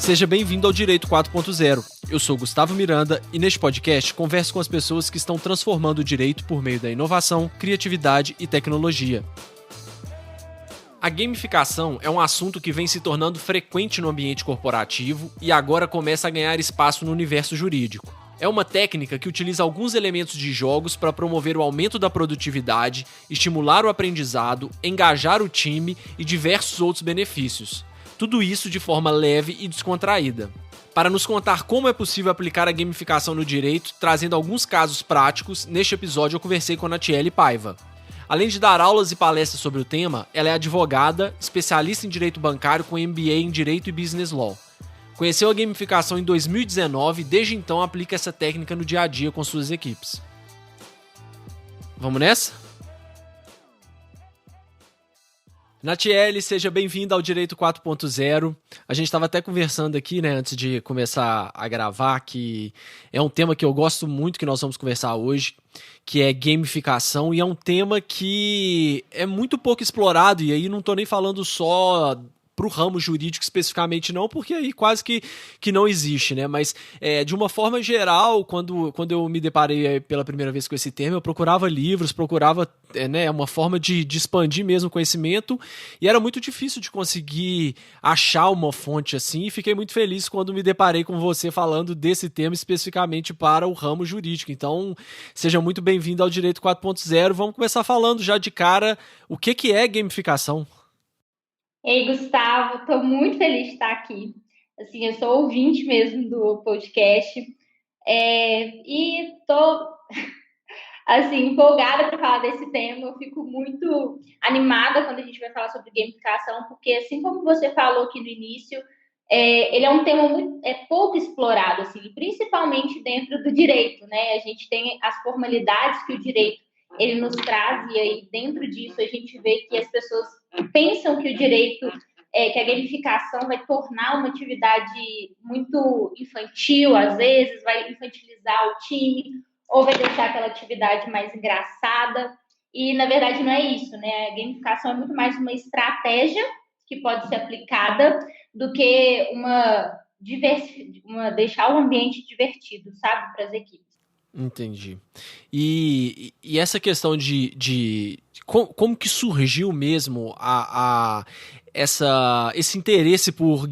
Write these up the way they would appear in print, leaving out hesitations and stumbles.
Seja bem-vindo ao Direito 4.0. Eu sou Gustavo Miranda e neste podcast converso com as pessoas que estão transformando o direito por meio da inovação, criatividade e tecnologia. A gamificação é um assunto que vem se tornando frequente no ambiente corporativo e agora começa a ganhar espaço no universo jurídico. É uma técnica que utiliza alguns elementos de jogos para promover o aumento da produtividade, estimular o aprendizado, engajar o time e diversos outros benefícios. Tudo isso de forma leve e descontraída. Para nos contar como é possível aplicar a gamificação no direito, trazendo alguns casos práticos, neste episódio eu conversei com a Natiele Paiva. Além de dar aulas e palestras sobre o tema, ela é advogada, especialista em direito bancário com MBA em Direito e Business Law. Conheceu a gamificação em 2019 e desde então aplica essa técnica no dia a dia com suas equipes. Vamos nessa? Natiele, seja bem-vinda ao Direito 4.0. A gente estava até conversando aqui, né, antes de começar a gravar, que é um tema que eu gosto muito que nós vamos conversar hoje, que é gamificação, e é um tema que é muito pouco explorado, e aí não estou nem falando só para o ramo jurídico especificamente não, porque aí quase que não existe, né? Mas de uma forma geral, quando eu me deparei pela primeira vez com esse termo, eu procurava livros, procurava uma forma de expandir mesmo o conhecimento, e era muito difícil de conseguir achar uma fonte assim, e fiquei muito feliz quando me deparei com você falando desse tema especificamente para o ramo jurídico. Então, seja muito bem-vindo ao Direito 4.0. Vamos começar falando já de cara o que é gamificação. Ei, Gustavo, estou muito feliz de estar aqui. Assim, eu sou ouvinte mesmo do podcast e estou assim, empolgada para falar desse tema. Eu fico muito animada quando a gente vai falar sobre gamificação, porque assim como você falou aqui no início, ele é um tema muito, pouco explorado, assim, principalmente dentro do direito, né? A gente tem as formalidades que o direito ele nos traz, e aí dentro disso a gente vê que as pessoas pensam que o direito, que a gamificação vai tornar uma atividade muito infantil, às vezes, vai infantilizar o time, ou vai deixar aquela atividade mais engraçada, e na verdade não é isso, né? A gamificação é muito mais uma estratégia que pode ser aplicada do que deixar o ambiente divertido, sabe, para as equipes. Entendi. E essa questão de como que surgiu mesmo esse interesse por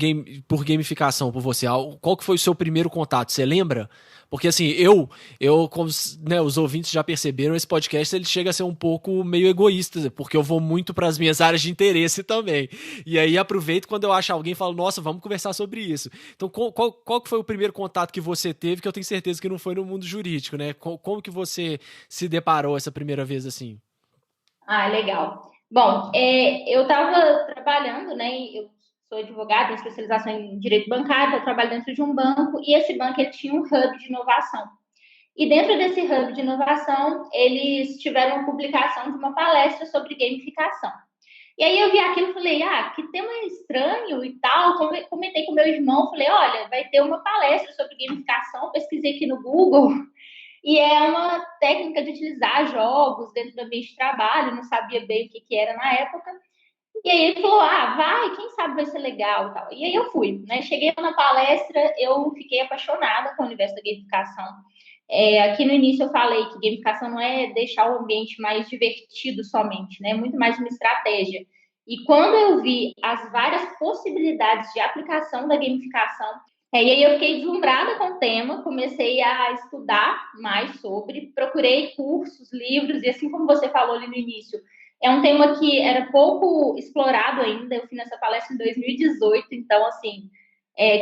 gamificação por você? Qual que foi o seu primeiro contato? Você lembra? Porque assim, como, né, os ouvintes já perceberam, esse podcast ele chega a ser um pouco meio egoísta, porque eu vou muito para as minhas áreas de interesse também. E aí aproveito quando eu acho alguém e falo, nossa, vamos conversar sobre isso. Então, qual que foi o primeiro contato que você teve, que eu tenho certeza que não foi no mundo jurídico, né? Como que você se deparou essa primeira vez assim? Ah, legal. Bom, eu estava trabalhando, né? Eu sou advogada, tenho especialização em direito bancário, eu trabalho dentro de um banco, e esse banco ele tinha um hub de inovação. E dentro desse hub de inovação, eles tiveram uma publicação de uma palestra sobre gamificação. E aí eu vi aquilo e falei, que tema estranho e tal. Comentei com meu irmão, falei, olha, vai ter uma palestra sobre gamificação, pesquisei aqui no Google, e é uma técnica de utilizar jogos dentro do ambiente de trabalho, não sabia bem o que era na época. E aí ele falou, vai, quem sabe vai ser legal e tal. E aí eu fui, né? Cheguei na palestra, eu fiquei apaixonada com o universo da gamificação. Aqui no início eu falei que gamificação não é deixar o ambiente mais divertido somente, né? É muito mais uma estratégia. E quando eu vi as várias possibilidades de aplicação da gamificação, e aí eu fiquei deslumbrada com o tema, comecei a estudar mais sobre, procurei cursos, livros, e assim como você falou ali no início, é um tema que era pouco explorado ainda. Eu fui nessa palestra em 2018, então, assim,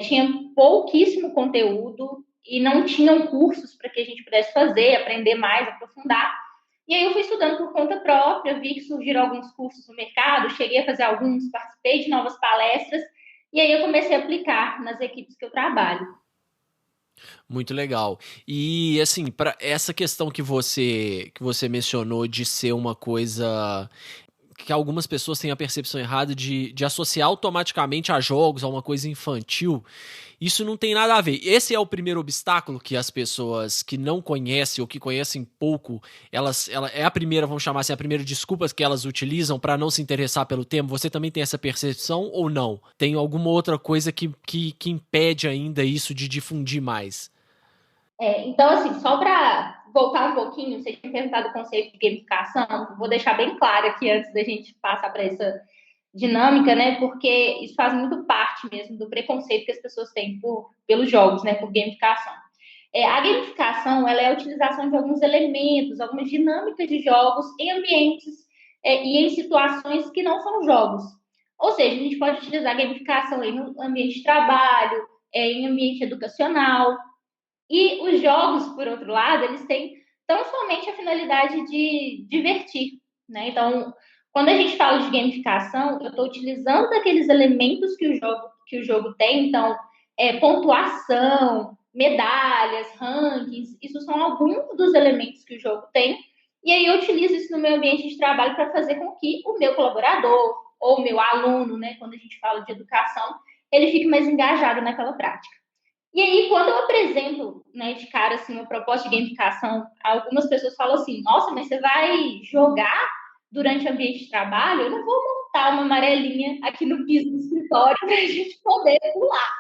tinha pouquíssimo conteúdo e não tinham cursos para que a gente pudesse fazer, aprender mais, aprofundar. E aí eu fui estudando por conta própria, vi que surgiram alguns cursos no mercado, cheguei a fazer alguns, participei de novas palestras, e aí eu comecei a aplicar nas equipes que eu trabalho. Muito legal. E assim, para essa questão que você mencionou de ser uma coisa que algumas pessoas têm a percepção errada de associar automaticamente a jogos, a uma coisa infantil. Isso não tem nada a ver. Esse é o primeiro obstáculo que as pessoas que não conhecem ou que conhecem pouco, ela é a primeira, vamos chamar assim, a primeira desculpa que elas utilizam para não se interessar pelo tema. Você também tem essa percepção ou não? Tem alguma outra coisa que impede ainda isso de difundir mais? Então, assim, só para voltar um pouquinho, você tinha perguntado o conceito de gamificação, vou deixar bem claro aqui antes da gente passar para essa dinâmica, né? Porque isso faz muito parte mesmo do preconceito que as pessoas têm pelos jogos, né? Por gamificação. A gamificação, ela é a utilização de alguns elementos, algumas dinâmicas de jogos em ambientes e em situações que não são jogos. Ou seja, a gente pode utilizar a gamificação em um ambiente de trabalho, em ambiente educacional. E os jogos, por outro lado, eles têm tão somente a finalidade de divertir, né? Então, quando a gente fala de gamificação, eu estou utilizando aqueles elementos que o jogo tem, então, pontuação, medalhas, rankings, isso são alguns dos elementos que o jogo tem, e aí eu utilizo isso no meu ambiente de trabalho para fazer com que o meu colaborador ou o meu aluno, né, quando a gente fala de educação, ele fique mais engajado naquela prática. E aí, quando eu apresento, né, de cara, assim, uma proposta de gamificação, algumas pessoas falam assim, nossa, mas você vai jogar durante o ambiente de trabalho? Eu não vou montar uma amarelinha aqui no piso do escritório para a gente poder pular.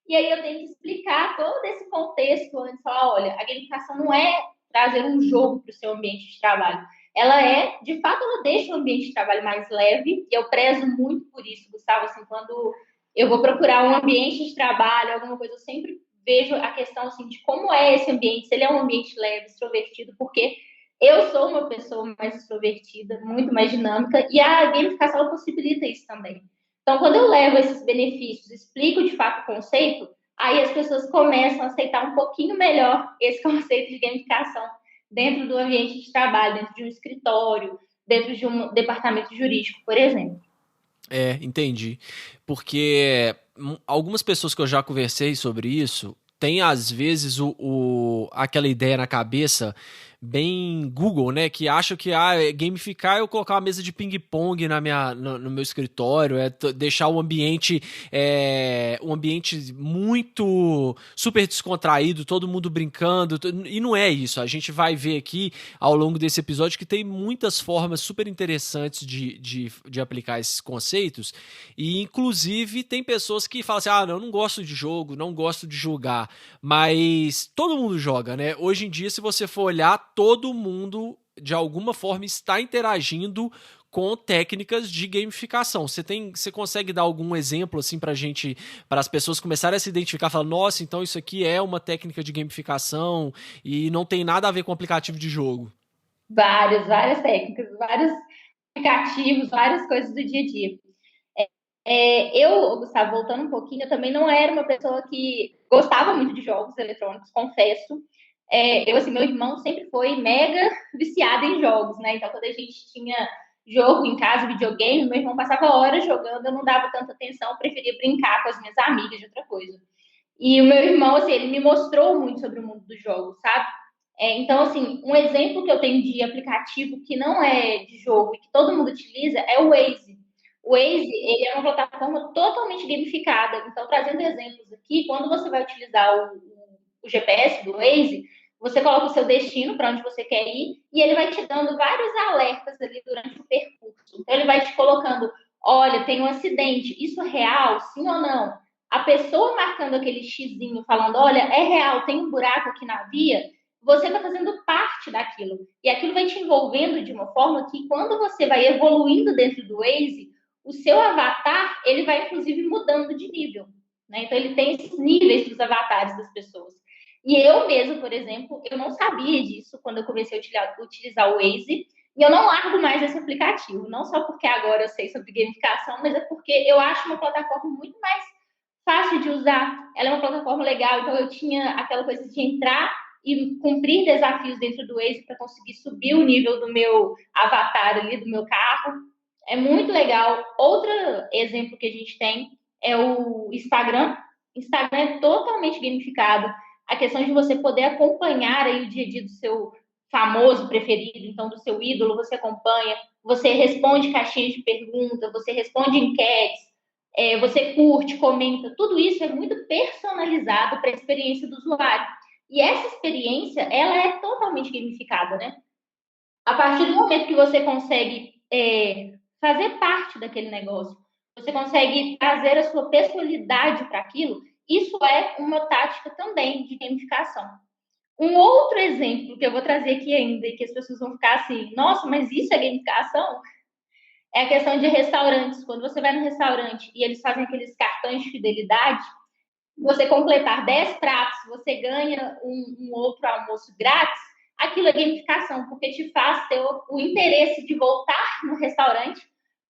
E aí eu tenho que explicar todo esse contexto antes, falar, olha, a gamificação não é trazer um jogo para o seu ambiente de trabalho. Ela de fato, ela deixa o ambiente de trabalho mais leve, e eu prezo muito por isso, Gustavo, assim, quando eu vou procurar um ambiente de trabalho, alguma coisa, eu sempre vejo a questão, assim, de como é esse ambiente, se ele é um ambiente leve, extrovertido, porque eu sou uma pessoa mais extrovertida, muito mais dinâmica, e a gamificação ela possibilita isso também. Então, quando eu levo esses benefícios, explico de fato o conceito, aí as pessoas começam a aceitar um pouquinho melhor esse conceito de gamificação dentro do ambiente de trabalho, dentro de um escritório, dentro de um departamento jurídico, por exemplo. Entendi. Porque algumas pessoas que eu já conversei sobre isso têm, às vezes, aquela ideia na cabeça bem Google, né? Que acham que gamificar é eu colocar uma mesa de ping-pong no meu escritório, deixar um ambiente muito super descontraído, todo mundo brincando. E não é isso. A gente vai ver aqui ao longo desse episódio que tem muitas formas super interessantes de aplicar esses conceitos. E, inclusive, tem pessoas que falam assim: não, eu não gosto de jogo, não gosto de jogar. Mas todo mundo joga, né? Hoje em dia, se você for olhar, todo mundo, de alguma forma, está interagindo com técnicas de gamificação. Você consegue dar algum exemplo assim pra gente, para as pessoas começarem a se identificar, falar, nossa, então isso aqui é uma técnica de gamificação e não tem nada a ver com aplicativo de jogo? Várias técnicas, vários aplicativos, várias coisas do dia a dia. Gustavo, voltando um pouquinho, eu também não era uma pessoa que gostava muito de jogos eletrônicos, confesso. Assim, meu irmão sempre foi mega viciado em jogos, né? Então, quando a gente tinha jogo em casa, videogame, meu irmão passava horas jogando, eu não dava tanta atenção, eu preferia brincar com as minhas amigas de outra coisa. E o meu irmão, assim, ele me mostrou muito sobre o mundo dos jogos, sabe? Então, assim, um exemplo que eu tenho de aplicativo que não é de jogo e que todo mundo utiliza é o Waze. O Waze, ele é uma plataforma totalmente gamificada. Então, trazendo exemplos aqui, quando você vai utilizar o GPS do Waze, você coloca o seu destino para onde você quer ir e ele vai te dando vários alertas ali durante o percurso. Então, ele vai te colocando, olha, tem um acidente, isso é real, sim ou não? A pessoa marcando aquele xizinho, falando, olha, é real, tem um buraco aqui na via, você está fazendo parte daquilo. E aquilo vai te envolvendo de uma forma que, quando você vai evoluindo dentro do Waze, o seu avatar, ele vai, inclusive, mudando de nível. Né? Então, ele tem esses níveis dos avatares das pessoas. E eu mesmo, por exemplo, eu não sabia disso quando eu comecei a utilizar o Waze, e eu não largo mais esse aplicativo. Não só porque agora eu sei sobre gamificação, mas é porque eu acho uma plataforma muito mais fácil de usar. Ela é uma plataforma legal, então eu tinha aquela coisa de entrar e cumprir desafios dentro do Waze para conseguir subir o nível do meu avatar ali, do meu carro. É muito legal. Outro exemplo que a gente tem é o Instagram. Instagram é totalmente gamificado. A questão de você poder acompanhar aí o dia a dia do seu famoso, preferido, então do seu ídolo, você acompanha, você responde caixinhas de perguntas, você responde enquetes, você curte, comenta, tudo isso é muito personalizado para a experiência do usuário. E essa experiência, ela é totalmente gamificada, né? A partir do momento que você consegue fazer parte daquele negócio, você consegue trazer a sua personalidade para aquilo, isso é uma tática também de gamificação. Um outro exemplo que eu vou trazer aqui ainda, e que as pessoas vão ficar assim, nossa, mas isso é gamificação? É a questão de restaurantes. Quando você vai no restaurante e eles fazem aqueles cartões de fidelidade, você completar 10 pratos, você ganha um outro almoço grátis, aquilo é gamificação, porque te faz ter o interesse de voltar no restaurante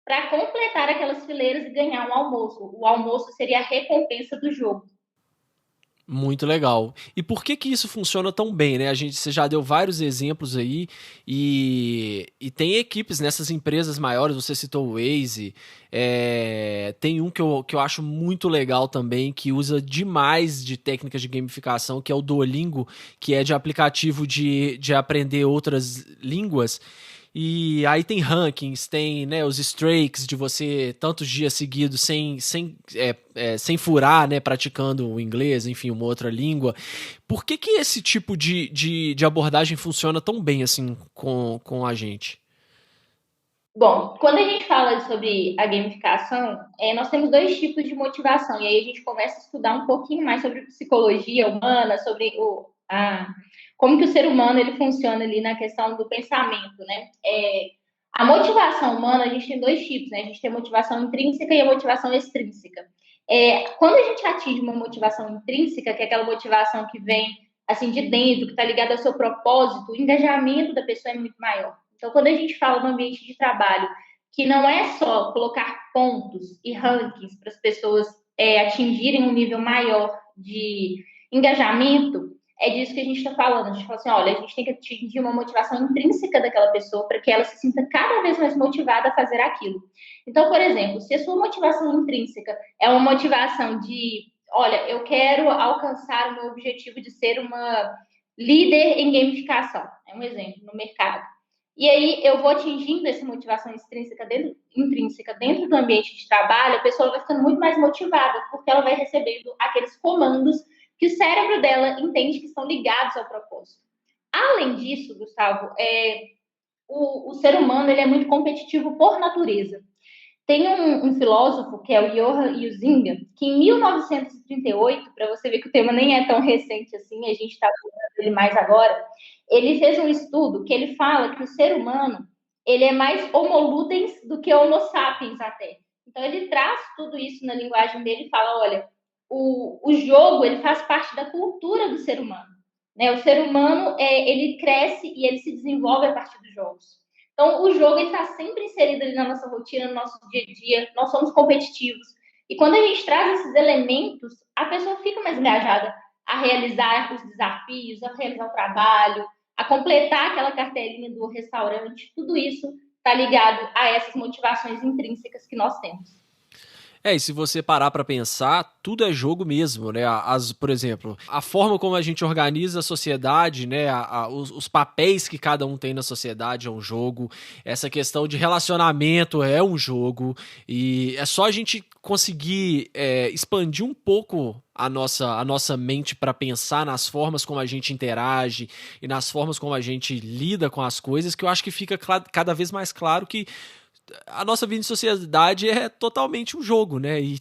para completar aquelas fileiras e ganhar um almoço. O almoço seria a recompensa do jogo. Muito legal. E por que que isso funciona tão bem, né? Você já deu vários exemplos aí e tem equipes nessas empresas maiores, você citou o Waze, tem um que eu acho muito legal também, que usa demais de técnicas de gamificação, que é o Duolingo, que é de aplicativo de aprender outras línguas. E aí tem rankings, tem, né, os streaks de você tantos dias seguidos sem furar, né, praticando o inglês, enfim, uma outra língua. Por que que esse tipo de abordagem funciona tão bem assim com a gente? Bom, quando a gente fala sobre a gamificação, nós temos dois tipos de motivação, e aí a gente começa a estudar um pouquinho mais sobre psicologia humana, sobre como que o ser humano ele funciona ali na questão do pensamento, né? A motivação humana, a gente tem dois tipos, né? A gente tem a motivação intrínseca e a motivação extrínseca. Quando a gente atinge uma motivação intrínseca, que é aquela motivação que vem assim de dentro, que está ligada ao seu propósito, o engajamento da pessoa é muito maior. Então, quando a gente fala no ambiente de trabalho, que não é só colocar pontos e rankings para as pessoas atingirem um nível maior de engajamento, é disso que a gente está falando. A gente fala assim, olha, a gente tem que atingir uma motivação intrínseca daquela pessoa para que ela se sinta cada vez mais motivada a fazer aquilo. Então, por exemplo, se a sua motivação intrínseca é uma motivação de, olha, eu quero alcançar o meu objetivo de ser uma líder em gamificação, é um exemplo, no mercado. E aí eu vou atingindo essa motivação intrínseca dentro do ambiente de trabalho, a pessoa vai ficando muito mais motivada, porque ela vai recebendo aqueles comandos que o cérebro dela entende que estão ligados ao propósito. Além disso, Gustavo, o ser humano ele é muito competitivo por natureza. Tem um filósofo, que é o Johan Huizinga, que em 1938, para você ver que o tema nem é tão recente assim, a gente está falando dele mais agora, ele fez um estudo que ele fala que o ser humano ele é mais homo ludens do que homo sapiens até. Então ele traz tudo isso na linguagem dele e fala, olha, o jogo ele faz parte da cultura do ser humano. Né? O ser humano ele cresce e ele se desenvolve a partir dos jogos. Então, o jogo está sempre inserido ali na nossa rotina, no nosso dia a dia, nós somos competitivos. E quando a gente traz esses elementos, a pessoa fica mais engajada a realizar os desafios, a realizar o trabalho, a completar aquela cartelinha do restaurante. Tudo isso está ligado a essas motivações intrínsecas que nós temos. E se você parar pra pensar, tudo é jogo mesmo, né? Por exemplo, a forma como a gente organiza a sociedade, né? Os papéis que cada um tem na sociedade é um jogo. Essa questão de relacionamento é um jogo. E é só a gente conseguir expandir um pouco a nossa mente para pensar nas formas como a gente interage e nas formas como a gente lida com as coisas, que eu acho que fica cada vez mais claro que a nossa vida em sociedade é totalmente um jogo, né? E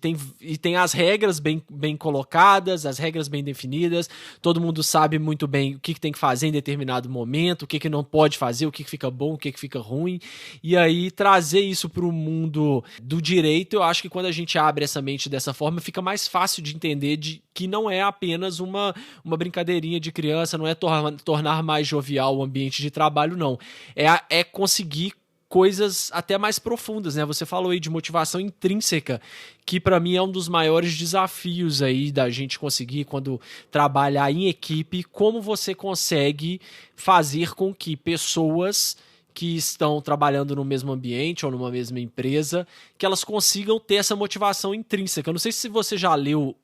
tem as regras bem colocadas, as regras bem definidas, todo mundo sabe muito bem o que tem que fazer em determinado momento, o que não pode fazer, o que fica bom, o que fica ruim. E aí, trazer isso para o mundo do direito, eu acho que quando a gente abre essa mente dessa forma, fica mais fácil de entender que não é apenas uma brincadeirinha de criança, não é tornar mais jovial o ambiente de trabalho, não. É conseguir coisas até mais profundas, né? Você falou aí de motivação intrínseca, que para mim é um dos maiores desafios aí da gente conseguir quando trabalhar em equipe, como você consegue fazer com que pessoas que estão trabalhando no mesmo ambiente ou numa mesma empresa, que elas consigam ter essa motivação intrínseca. Eu não sei se você já leu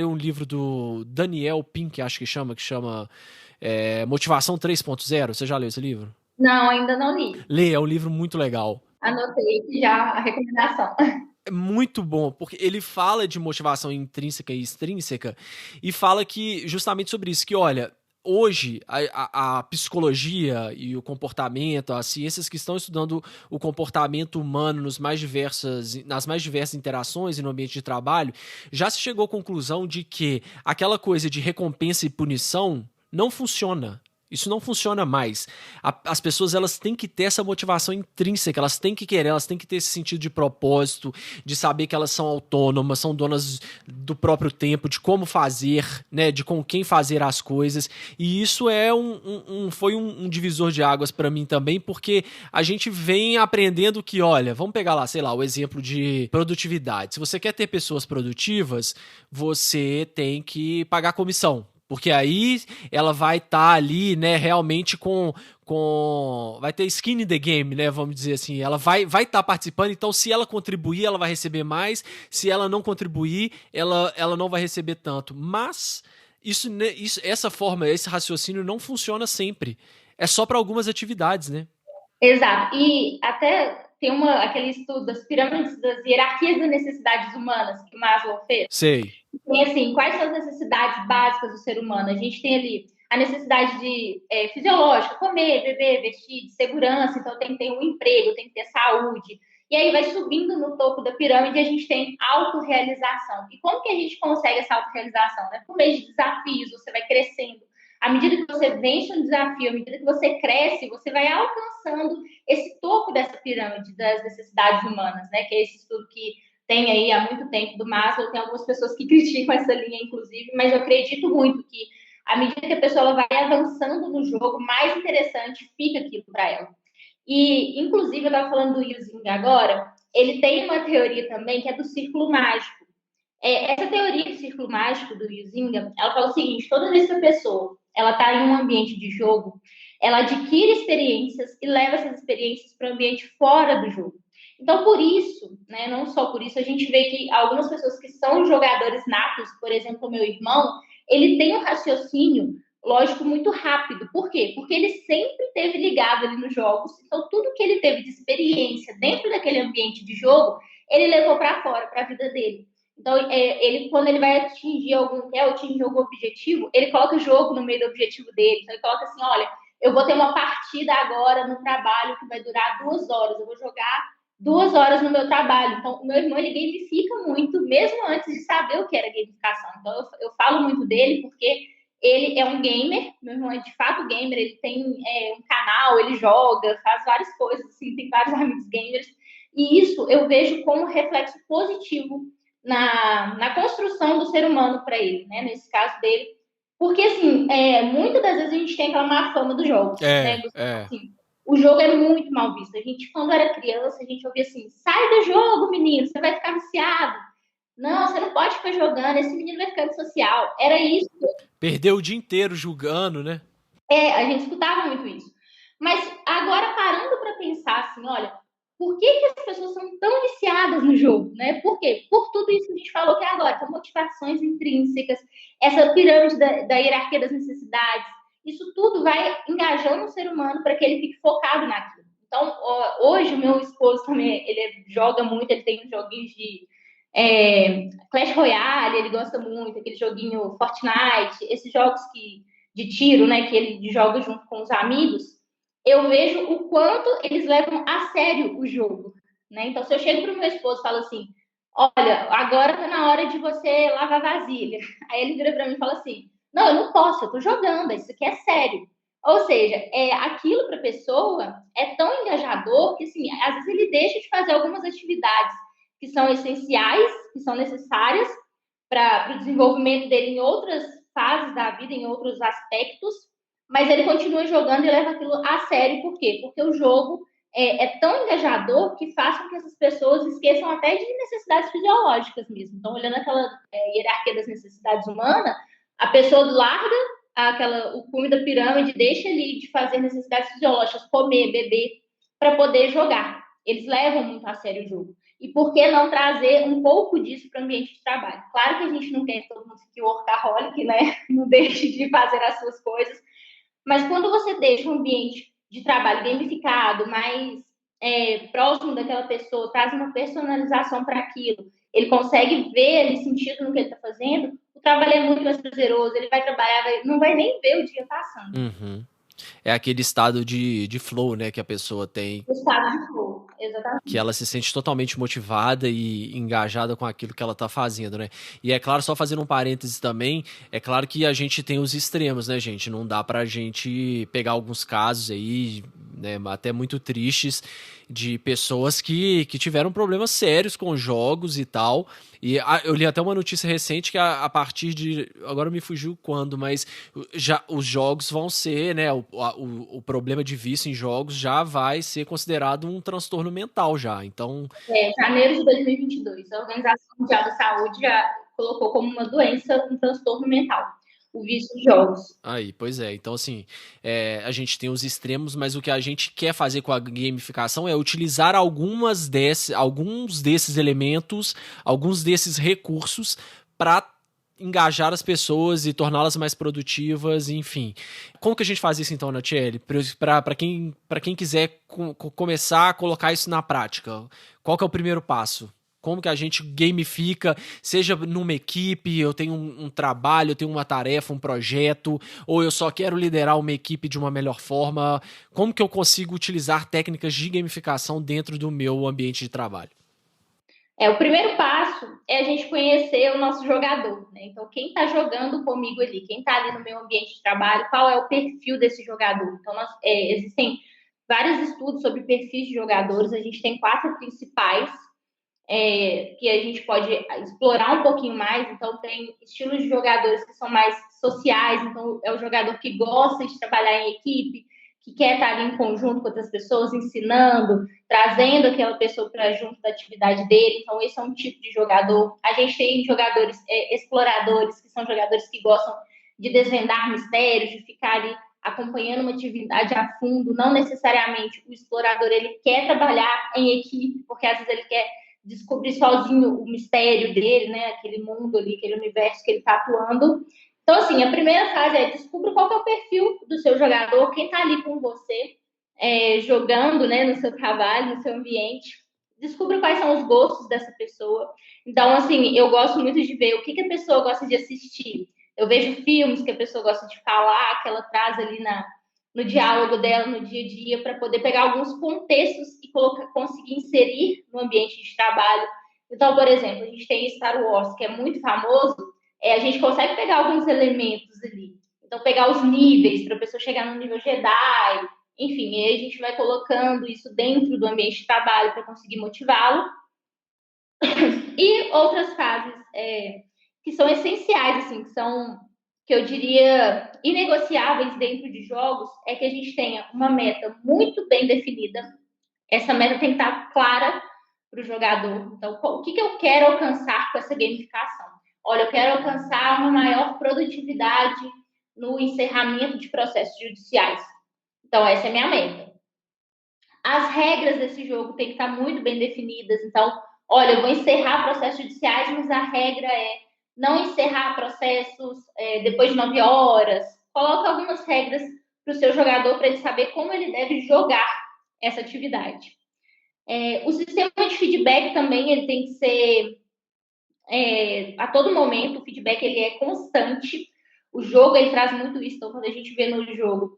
um livro do Daniel Pink, acho que chama Motivação 3.0, você já leu esse livro? Não, ainda não li. Lê, é um livro muito legal. Anotei já a recomendação. É muito bom, porque ele fala de motivação intrínseca e extrínseca e fala que justamente sobre isso, que olha, hoje a psicologia e o comportamento, as ciências que estão estudando o comportamento humano nas mais diversas interações e no ambiente de trabalho, já se chegou à conclusão de que aquela coisa de recompensa e punição não funciona. Isso não funciona mais. As pessoas, elas têm que ter essa motivação intrínseca, elas têm que querer, elas têm que ter esse sentido de propósito, de saber que elas são autônomas, são donas do próprio tempo, de como fazer, né, de com quem fazer as coisas. E isso foi um divisor de águas para mim também, porque a gente vem aprendendo que, olha, vamos pegar lá, sei lá, o exemplo de produtividade. Se você quer ter pessoas produtivas, você tem que pagar comissão. Porque aí ela vai estar ali, né, realmente vai ter skin in the game, né, vamos dizer assim. Ela vai estar participando, então se ela contribuir, ela vai receber mais. Se ela não contribuir, ela não vai receber tanto. Mas essa forma, esse raciocínio não funciona sempre. É só para algumas atividades, né? Exato. E até tem aquele estudo das pirâmides, das hierarquias das necessidades humanas que o Maslow fez. Sei. Tem assim, quais são as necessidades básicas do ser humano? A gente tem ali a necessidade fisiológica, comer, beber, vestir, de segurança, então tem que ter um emprego, tem que ter saúde. E aí vai subindo no topo da pirâmide e a gente tem autorrealização. E como que a gente consegue essa autorrealização? Né? Por meio de desafios, você vai crescendo. À medida que você vence um desafio, à medida que você cresce, você vai alcançando esse topo dessa pirâmide das necessidades humanas, né? Que é esse estudo que tem aí há muito tempo do Maslow. Tem algumas pessoas que criticam essa linha, inclusive, mas eu acredito muito que à medida que a pessoa ela vai avançando no jogo, mais interessante fica aquilo para ela. E, inclusive, eu estava falando do Yuzing agora, ele tem uma teoria também que é do círculo mágico. Essa teoria do círculo mágico do Yuzinga, ela fala o seguinte: toda vez que a pessoa ela está em um ambiente de jogo, ela adquire experiências e leva essas experiências para o ambiente fora do jogo. Então, por isso, né, não só por isso, a gente vê que algumas pessoas que são jogadores natos, por exemplo, o meu irmão, ele tem um raciocínio lógico muito rápido. Por quê? Porque ele sempre esteve ligado ali nos jogos. Então, tudo que ele teve de experiência dentro daquele ambiente de jogo, ele levou para fora, para a vida dele. Então, quando ele vai atingir algum objetivo, ele coloca o jogo no meio do objetivo dele. Então, ele coloca assim: olha, eu vou ter uma partida agora no trabalho que vai durar 2 horas. Eu vou jogar 2 horas no meu trabalho. Então, o meu irmão, ele gamifica muito, mesmo antes de saber o que era gamificação. Então, eu falo muito dele porque ele é um gamer. Meu irmão é de fato gamer. Ele tem um canal, ele joga, faz várias coisas, assim, tem vários amigos gamers. E isso eu vejo como reflexo positivo na construção do ser humano para ele, né? Nesse caso dele. Porque, assim, muitas das vezes a gente tem aquela má fama dos jogos, né? Assim, o jogo é muito mal visto. A gente, quando era criança, a gente ouvia assim: sai do jogo, menino, você vai ficar viciado. Não, você não pode ficar jogando, esse menino vai ficar antissocial. Era isso. Perdeu o dia inteiro julgando, né? A gente escutava muito isso. Mas agora, parando para pensar assim, olha, por que as pessoas são tão viciadas no jogo, né? Por quê? Por tudo isso que a gente falou aqui agora, com motivações intrínsecas, essa pirâmide da hierarquia das necessidades, isso tudo vai engajando o ser humano para que ele fique focado naquilo. Então, hoje, o meu esposo também, ele joga muito, ele tem joguinhos de Clash Royale, ele gosta muito, aquele joguinho Fortnite, esses jogos de tiro, né, que ele joga junto com os amigos. Eu vejo o quanto eles levam a sério o jogo, né? Então, se eu chego para o meu esposo e falo assim: olha, agora tá na hora de você lavar vasilha. Aí ele vira para mim e fala assim: não, eu não posso, eu tô jogando, isso aqui é sério. Ou seja, aquilo para a pessoa é tão engajador que, assim, às vezes ele deixa de fazer algumas atividades que são essenciais, que são necessárias para o desenvolvimento dele em outras fases da vida, em outros aspectos, mas ele continua jogando e leva aquilo a sério. Por quê? Porque o jogo é tão engajador que faz com que essas pessoas esqueçam até de necessidades fisiológicas mesmo. Então, olhando aquela hierarquia das necessidades humanas, a pessoa larga o cume da pirâmide, deixa ali de fazer necessidades fisiológicas, comer, beber, para poder jogar. Eles levam muito a sério o jogo. E por que não trazer um pouco disso para o ambiente de trabalho? Claro que a gente não quer todo mundo que workaholic, né? Não deixe de fazer as suas coisas, Mas quando você deixa um ambiente de trabalho gamificado, mais próximo daquela pessoa, traz uma personalização para aquilo, ele consegue ver ali sentido no que ele está fazendo, o trabalho é muito mais prazeroso, ele vai trabalhar, não vai nem ver o dia passando. Uhum. É aquele estado de flow, né, que a pessoa tem, O estado de flow, que exatamente. ela se sente totalmente motivada e engajada com aquilo que ela tá fazendo, né? E é claro, só fazendo um parênteses também, é claro que a gente tem os extremos, né, gente? Não dá pra gente pegar alguns casos aí, né, até muito tristes, de pessoas que tiveram problemas sérios com jogos e tal. E eu li até uma notícia recente que a partir de. Agora me fugiu quando, mas já os jogos vão ser, né? O problema de vício em jogos já vai ser considerado um transtorno mental já. Então, Janeiro de 2022, a Organização Mundial da Saúde já colocou como uma doença um transtorno mental, o vício em jogos. aí, pois é. Então, assim, a gente tem os extremos, mas o que a gente quer fazer com a gamificação é utilizar alguns desses elementos, alguns desses recursos para engajar as pessoas e torná-las mais produtivas, enfim. Como que a gente faz isso então, Natiele? Para quem quiser começar a colocar isso na prática, qual que é o primeiro passo? Como que a gente gamifica, seja numa equipe, eu tenho um trabalho, eu tenho uma tarefa, um projeto, ou eu só quero liderar uma equipe de uma melhor forma. Como que eu consigo utilizar técnicas de gamificação dentro do meu ambiente de trabalho? O primeiro passo é a gente conhecer o nosso jogador, né? Então, quem está jogando comigo ali, quem está ali no meu ambiente de trabalho, qual é o perfil desse jogador? Então, existem vários estudos sobre perfis de jogadores, a gente tem 4 principais, que a gente pode explorar um pouquinho mais. Então, tem estilos de jogadores que são mais sociais, então é o jogador que gosta de trabalhar em equipe, que quer estar ali em conjunto com outras pessoas, ensinando, trazendo aquela pessoa para junto da atividade dele. Então, esse é um tipo de jogador. A gente tem jogadores exploradores, que são jogadores que gostam de desvendar mistérios, de ficar ali acompanhando uma atividade a fundo. Não necessariamente o explorador ele quer trabalhar em equipe, porque às vezes ele quer descobrir sozinho o mistério dele, né? Aquele mundo ali, aquele universo que ele está atuando. Então, assim, a primeira fase é descubra qual é o perfil do seu jogador, quem está ali com você, jogando, né, no seu trabalho, no seu ambiente. Descubra quais são os gostos dessa pessoa. Então, assim, eu gosto muito de ver o que a pessoa gosta de assistir. Eu vejo filmes que a pessoa gosta de falar, que ela traz ali no diálogo dela, no dia a dia, para poder pegar alguns contextos e conseguir inserir no ambiente de trabalho. Então, por exemplo, a gente tem Star Wars, que é muito famoso, a gente consegue pegar alguns elementos ali. Então, pegar os níveis para a pessoa chegar no nível Jedi, enfim, aí a gente vai colocando isso dentro do ambiente de trabalho para conseguir motivá-lo. E outras fases que são essenciais, assim, que eu diria, inegociáveis dentro de jogos, é que a gente tenha uma meta muito bem definida. Essa meta tem que estar clara para o jogador. Então, o que eu quero alcançar com essa gamificação? Olha, eu quero alcançar uma maior produtividade no encerramento de processos judiciais. Então, essa é a minha meta. As regras desse jogo têm que estar muito bem definidas. Então, olha, eu vou encerrar processos judiciais, mas a regra é não encerrar processos depois de 9 horas. Coloca algumas regras para o seu jogador para ele saber como ele deve jogar essa atividade. O sistema de feedback também ele tem que ser a todo momento. O feedback ele é constante. O jogo ele traz muito isso. Então, quando a gente vê no jogo,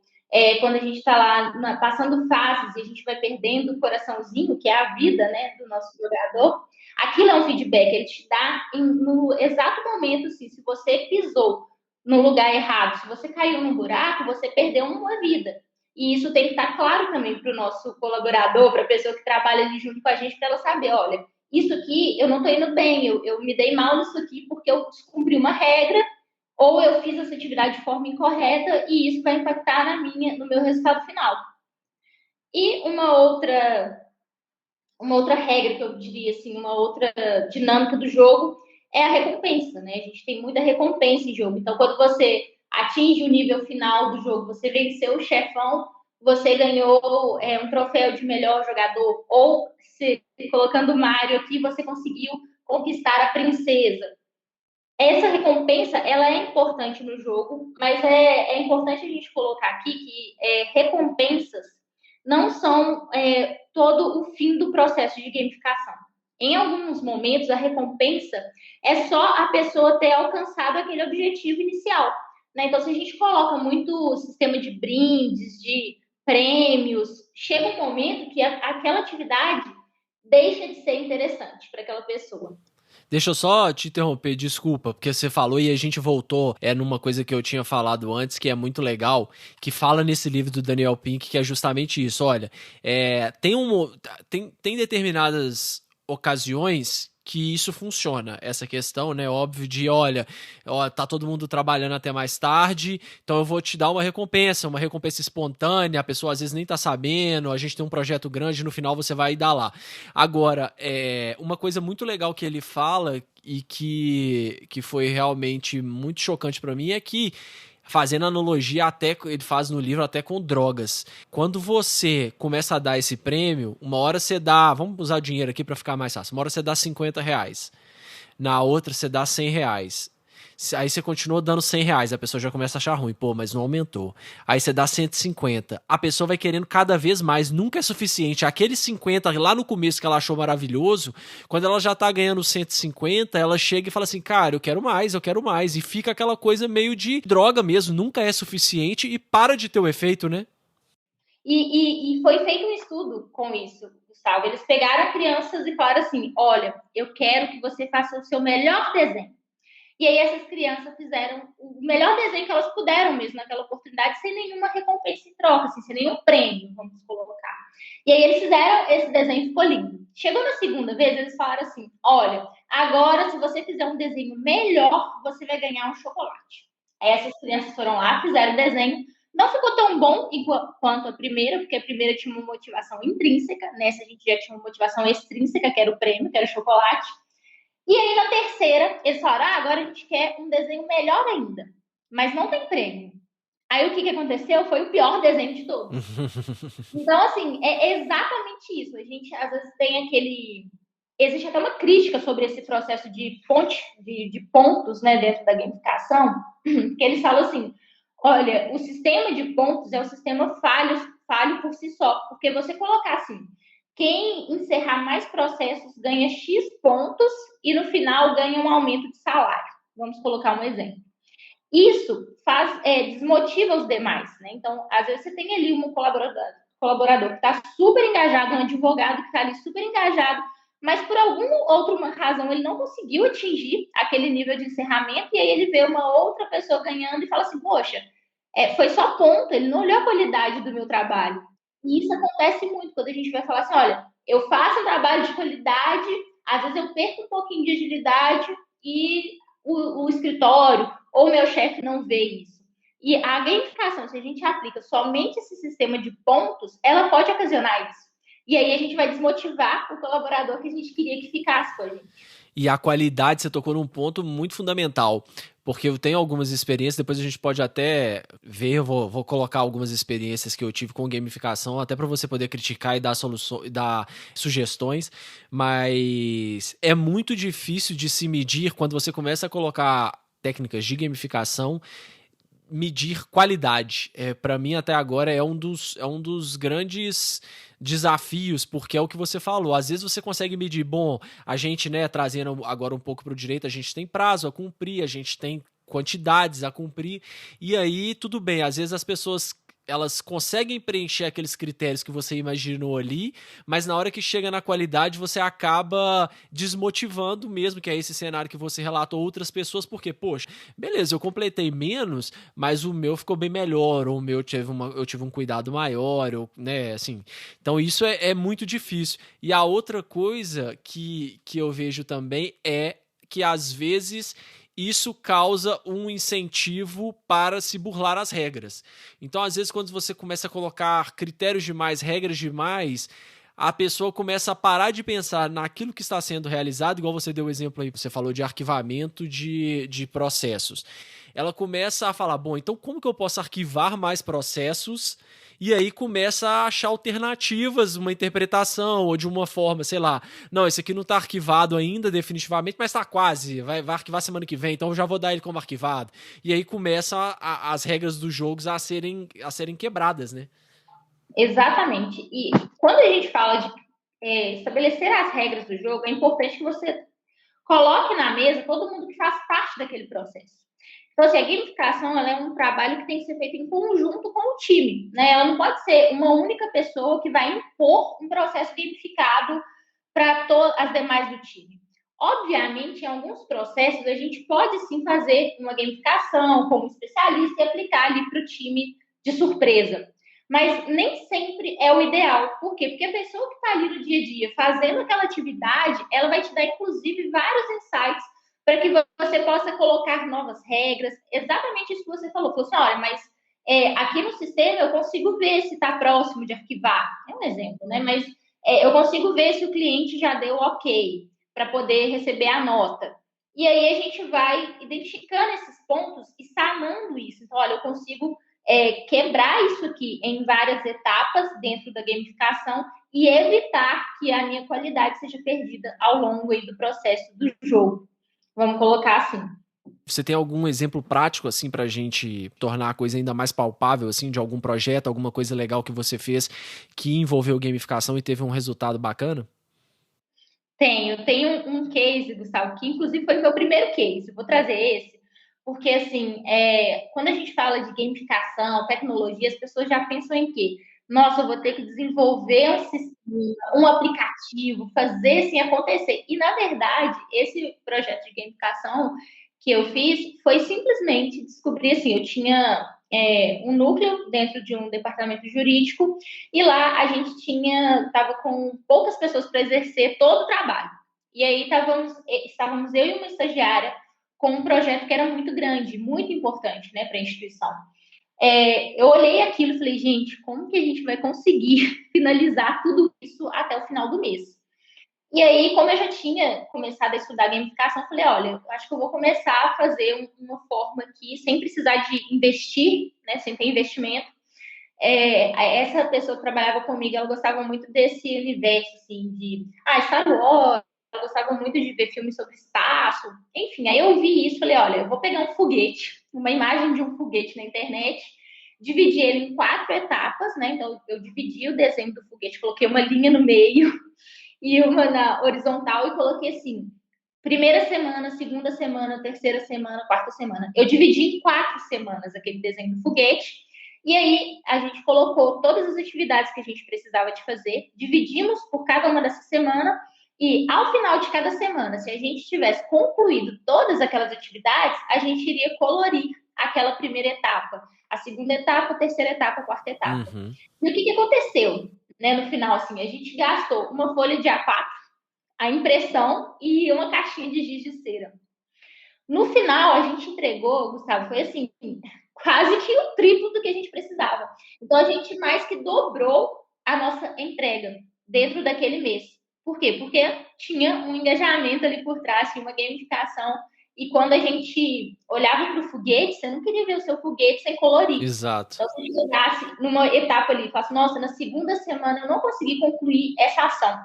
quando a gente está lá passando fases e a gente vai perdendo o coraçãozinho, que é a vida, né, do nosso jogador, aquilo é um feedback. Ele te dá no exato momento, assim, se você pisou no lugar errado, se você caiu num buraco, você perdeu uma vida. E isso tem que estar claro também para o nosso colaborador, para a pessoa que trabalha ali junto com a gente, para ela saber, olha, isso aqui eu não estou indo bem, eu me dei mal nisso aqui porque eu descumpri uma regra ou eu fiz essa atividade de forma incorreta e isso vai impactar no meu resultado final. E uma outra regra que eu diria assim, uma outra dinâmica do jogo é a recompensa, né? A gente tem muita recompensa em jogo. Então, quando você atinge o nível final do jogo, você venceu o chefão, você ganhou um troféu de melhor jogador, ou se colocando o Mario aqui, você conseguiu conquistar a princesa. essa recompensa, ela é importante no jogo, mas é importante a gente colocar aqui que recompensas não são todo o fim do processo de gamificação. Em alguns momentos, a recompensa é só a pessoa ter alcançado aquele objetivo inicial, né? Então, se a gente coloca muito sistema de brindes, de prêmios, chega um momento que aquela atividade deixa de ser interessante para aquela pessoa. Deixa eu só te interromper, desculpa, porque você falou e a gente voltou numa coisa que eu tinha falado antes, que é muito legal, que fala nesse livro do Daniel Pink, que é justamente isso. Olha, tem determinadas ocasiões que isso funciona, essa questão, né, óbvio de, olha, ó, tá todo mundo trabalhando até mais tarde, então eu vou te dar uma recompensa espontânea, a pessoa às vezes nem tá sabendo, a gente tem um projeto grande, no final você vai dar lá. Agora, uma coisa muito legal que ele fala e que foi realmente muito chocante pra mim é que, fazendo analogia até, ele faz no livro até com drogas. Quando você começa a dar esse prêmio, uma hora você dá, vamos usar o dinheiro aqui para ficar mais fácil, uma hora você dá R$ 50, na outra você dá R$ 100. Aí você continua dando R$ 100, a pessoa já começa a achar ruim, pô, mas não aumentou. Aí você dá 150, a pessoa vai querendo cada vez mais, nunca é suficiente. Aquele 50 lá no começo que ela achou maravilhoso, quando ela já tá ganhando 150, ela chega e fala assim, cara, eu quero mais. E fica aquela coisa meio de droga mesmo, nunca é suficiente e para de ter o efeito, né? E foi feito um estudo com isso, Gustavo. Eles pegaram crianças e falaram assim: olha, eu quero que você faça o seu melhor desenho. E aí essas crianças fizeram o melhor desenho que elas puderam mesmo naquela oportunidade, sem nenhuma recompensa em troca, assim, sem nenhum prêmio, vamos colocar. E aí eles fizeram esse desenho, ficou lindo. Chegou na segunda vez, eles falaram assim: olha, agora se você fizer um desenho melhor, você vai ganhar um chocolate. Aí essas crianças foram lá, fizeram o desenho. Não ficou tão bom quanto a primeira, porque a primeira tinha uma motivação intrínseca, nessa a gente já tinha uma motivação extrínseca, que era o prêmio, que era o chocolate. E aí, na terceira, eles falaram: agora a gente quer um desenho melhor ainda, mas não tem prêmio. Aí, o que aconteceu foi o pior desenho de todos. Então, assim, é exatamente isso. A gente, às vezes, tem aquele... Existe até uma crítica sobre esse processo de de pontos, né, dentro da gamificação, que eles falam assim: olha, o sistema de pontos é um sistema falho por si só, porque você colocar assim, quem encerrar mais processos ganha X pontos e no final ganha um aumento de salário. Vamos colocar um exemplo. Isso desmotiva os demais, né? Então, às vezes você tem ali um colaborador que está super engajado, um advogado que está ali super engajado, mas por alguma outra razão ele não conseguiu atingir aquele nível de encerramento e aí ele vê uma outra pessoa ganhando e fala assim, poxa, foi só ponto, ele não olhou a qualidade do meu trabalho. E isso acontece muito quando a gente vai falar assim, olha, eu faço um trabalho de qualidade, às vezes eu perco um pouquinho de agilidade e o escritório ou meu chefe não vê isso. E a gamificação, se a gente aplica somente esse sistema de pontos, ela pode ocasionar isso. E aí a gente vai desmotivar o colaborador que a gente queria que ficasse com a gente. E a qualidade, você tocou num ponto muito fundamental, porque eu tenho algumas experiências, depois a gente pode até ver, eu vou colocar algumas experiências que eu tive com gamificação, até para você poder criticar e dar soluções, dar sugestões, mas é muito difícil de se medir quando você começa a colocar técnicas de gamificação, medir qualidade. Para mim, até agora, é um dos grandes desafios, porque é o que você falou. Às vezes você consegue medir, bom, a gente, né, trazendo agora um pouco para o direito, a gente tem prazo a cumprir, a gente tem quantidades a cumprir, e aí tudo bem. Às vezes as pessoas elas conseguem preencher aqueles critérios que você imaginou ali, mas na hora que chega na qualidade você acaba desmotivando mesmo, que é esse cenário que você relatou outras pessoas, porque, poxa, beleza, eu completei menos, mas o meu ficou bem melhor, ou o meu eu tive um cuidado maior, né, assim. Então isso é muito difícil. E a outra coisa que eu vejo também é que às vezes isso causa um incentivo para se burlar as regras. Então, às vezes, quando você começa a colocar critérios demais, regras demais, a pessoa começa a parar de pensar naquilo que está sendo realizado, igual você deu o exemplo aí, você falou de arquivamento de processos. Ela começa a falar, bom, então como que eu posso arquivar mais processos e aí começa a achar alternativas, uma interpretação, ou de uma forma, sei lá, não, esse aqui não tá arquivado ainda definitivamente, mas tá quase, vai arquivar semana que vem, então eu já vou dar ele como arquivado. E aí começam as regras dos jogos a serem quebradas, né? Exatamente. E quando a gente fala de estabelecer as regras do jogo, é importante que você coloque na mesa todo mundo que faz parte daquele processo. Então, assim, a gamificação ela é um trabalho que tem que ser feito em conjunto com o time, né? Ela não pode ser uma única pessoa que vai impor um processo gamificado para as demais do time. Obviamente, em alguns processos, a gente pode sim fazer uma gamificação como especialista e aplicar ali para o time de surpresa. Mas nem sempre é o ideal. Por quê? Porque a pessoa que está ali no dia a dia fazendo aquela atividade, ela vai te dar, inclusive, vários insights para que você possa colocar novas regras. Exatamente isso que você falou. Falou assim, olha, mas aqui no sistema eu consigo ver se está próximo de arquivar. É um exemplo, né? Mas eu consigo ver se o cliente já deu ok para poder receber a nota. E aí a gente vai identificando esses pontos e sanando isso. Então, olha, eu consigo quebrar isso aqui em várias etapas dentro da gamificação e evitar que a minha qualidade seja perdida ao longo aí do processo do jogo. Vamos colocar assim. Você tem algum exemplo prático, assim, pra gente tornar a coisa ainda mais palpável, assim, de algum projeto, alguma coisa legal que você fez que envolveu gamificação e teve um resultado bacana? Tenho um case, Gustavo, que inclusive foi meu primeiro case. Vou trazer esse, porque assim, quando a gente fala de gamificação, tecnologia, as pessoas já pensam em quê? Nossa, eu vou ter que desenvolver um sistema, um aplicativo, fazer assim acontecer. E na verdade, esse projeto de gamificação que eu fiz foi simplesmente descobrir assim, eu tinha um núcleo dentro de um departamento jurídico e lá a gente estava com poucas pessoas para exercer todo o trabalho. E aí estávamos eu e uma estagiária com um projeto que era muito grande, muito importante, né, para a instituição. Eu olhei aquilo e falei, gente, como que a gente vai conseguir finalizar tudo isso até o final do mês? E aí, como eu já tinha começado a estudar gamificação, eu falei, olha, eu acho que eu vou começar a fazer uma forma aqui, sem precisar de investir, né, sem ter investimento. Essa pessoa que trabalhava comigo, ela gostava muito desse universo, assim, de Star Wars, ela gostava muito de ver filmes sobre espaço, enfim, aí eu vi isso, falei, olha, eu vou pegar um foguete, uma imagem de um foguete na internet, dividi ele em 4 etapas, né, então eu dividi o desenho do foguete, coloquei uma linha no meio e uma na horizontal e coloquei assim, primeira semana, segunda semana, terceira semana, quarta semana. Eu dividi em 4 semanas aquele desenho do foguete. E aí a gente colocou todas as atividades que a gente precisava de fazer, dividimos por cada uma dessa semana e ao final de cada semana, se a gente tivesse concluído todas aquelas atividades, a gente iria colorir aquela primeira etapa, a segunda etapa, a terceira etapa, a quarta etapa. Uhum. E o que aconteceu, né, no final, assim, a gente gastou uma folha de A4, a impressão e uma caixinha de giz de cera. No final, a gente entregou, Gustavo, foi assim, quase que o triplo do que a gente precisava. Então, a gente mais que dobrou a nossa entrega dentro daquele mês. Por quê? Porque tinha um engajamento ali por trás, tinha uma gamificação. E quando a gente olhava para o foguete, você não queria ver o seu foguete sem colorir. Exato. Então, se a gente chegasse numa etapa ali e falasse, nossa, na segunda semana eu não consegui concluir essa ação,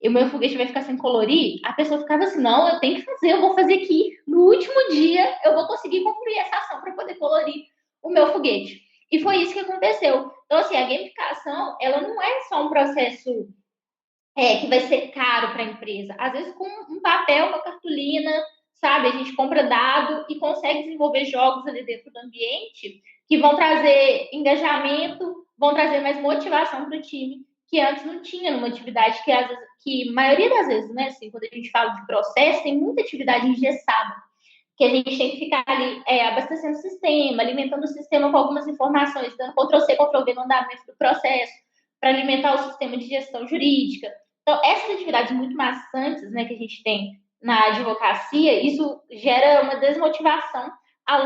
e o meu foguete vai ficar sem colorir, a pessoa ficava assim, não, eu tenho que fazer, eu vou fazer aqui. No último dia, eu vou conseguir concluir essa ação para poder colorir o meu foguete. E foi isso que aconteceu. Então, assim, a gamificação, ela não é só um processo que vai ser caro para a empresa. Às vezes, com um papel, uma cartolina, sabe? A gente compra dado e consegue desenvolver jogos ali dentro do ambiente que vão trazer engajamento, vão trazer mais motivação para o time, que antes não tinha numa atividade que, às vezes, que a maioria das vezes, né, assim, quando a gente fala de processo, tem muita atividade engessada, que a gente tem que ficar ali abastecendo o sistema, alimentando o sistema com algumas informações, dando Ctrl+C, Ctrl+V no andamento do processo, para alimentar o sistema de gestão jurídica. Então, essas atividades muito maçantes, né, que a gente tem na advocacia, isso gera uma desmotivação a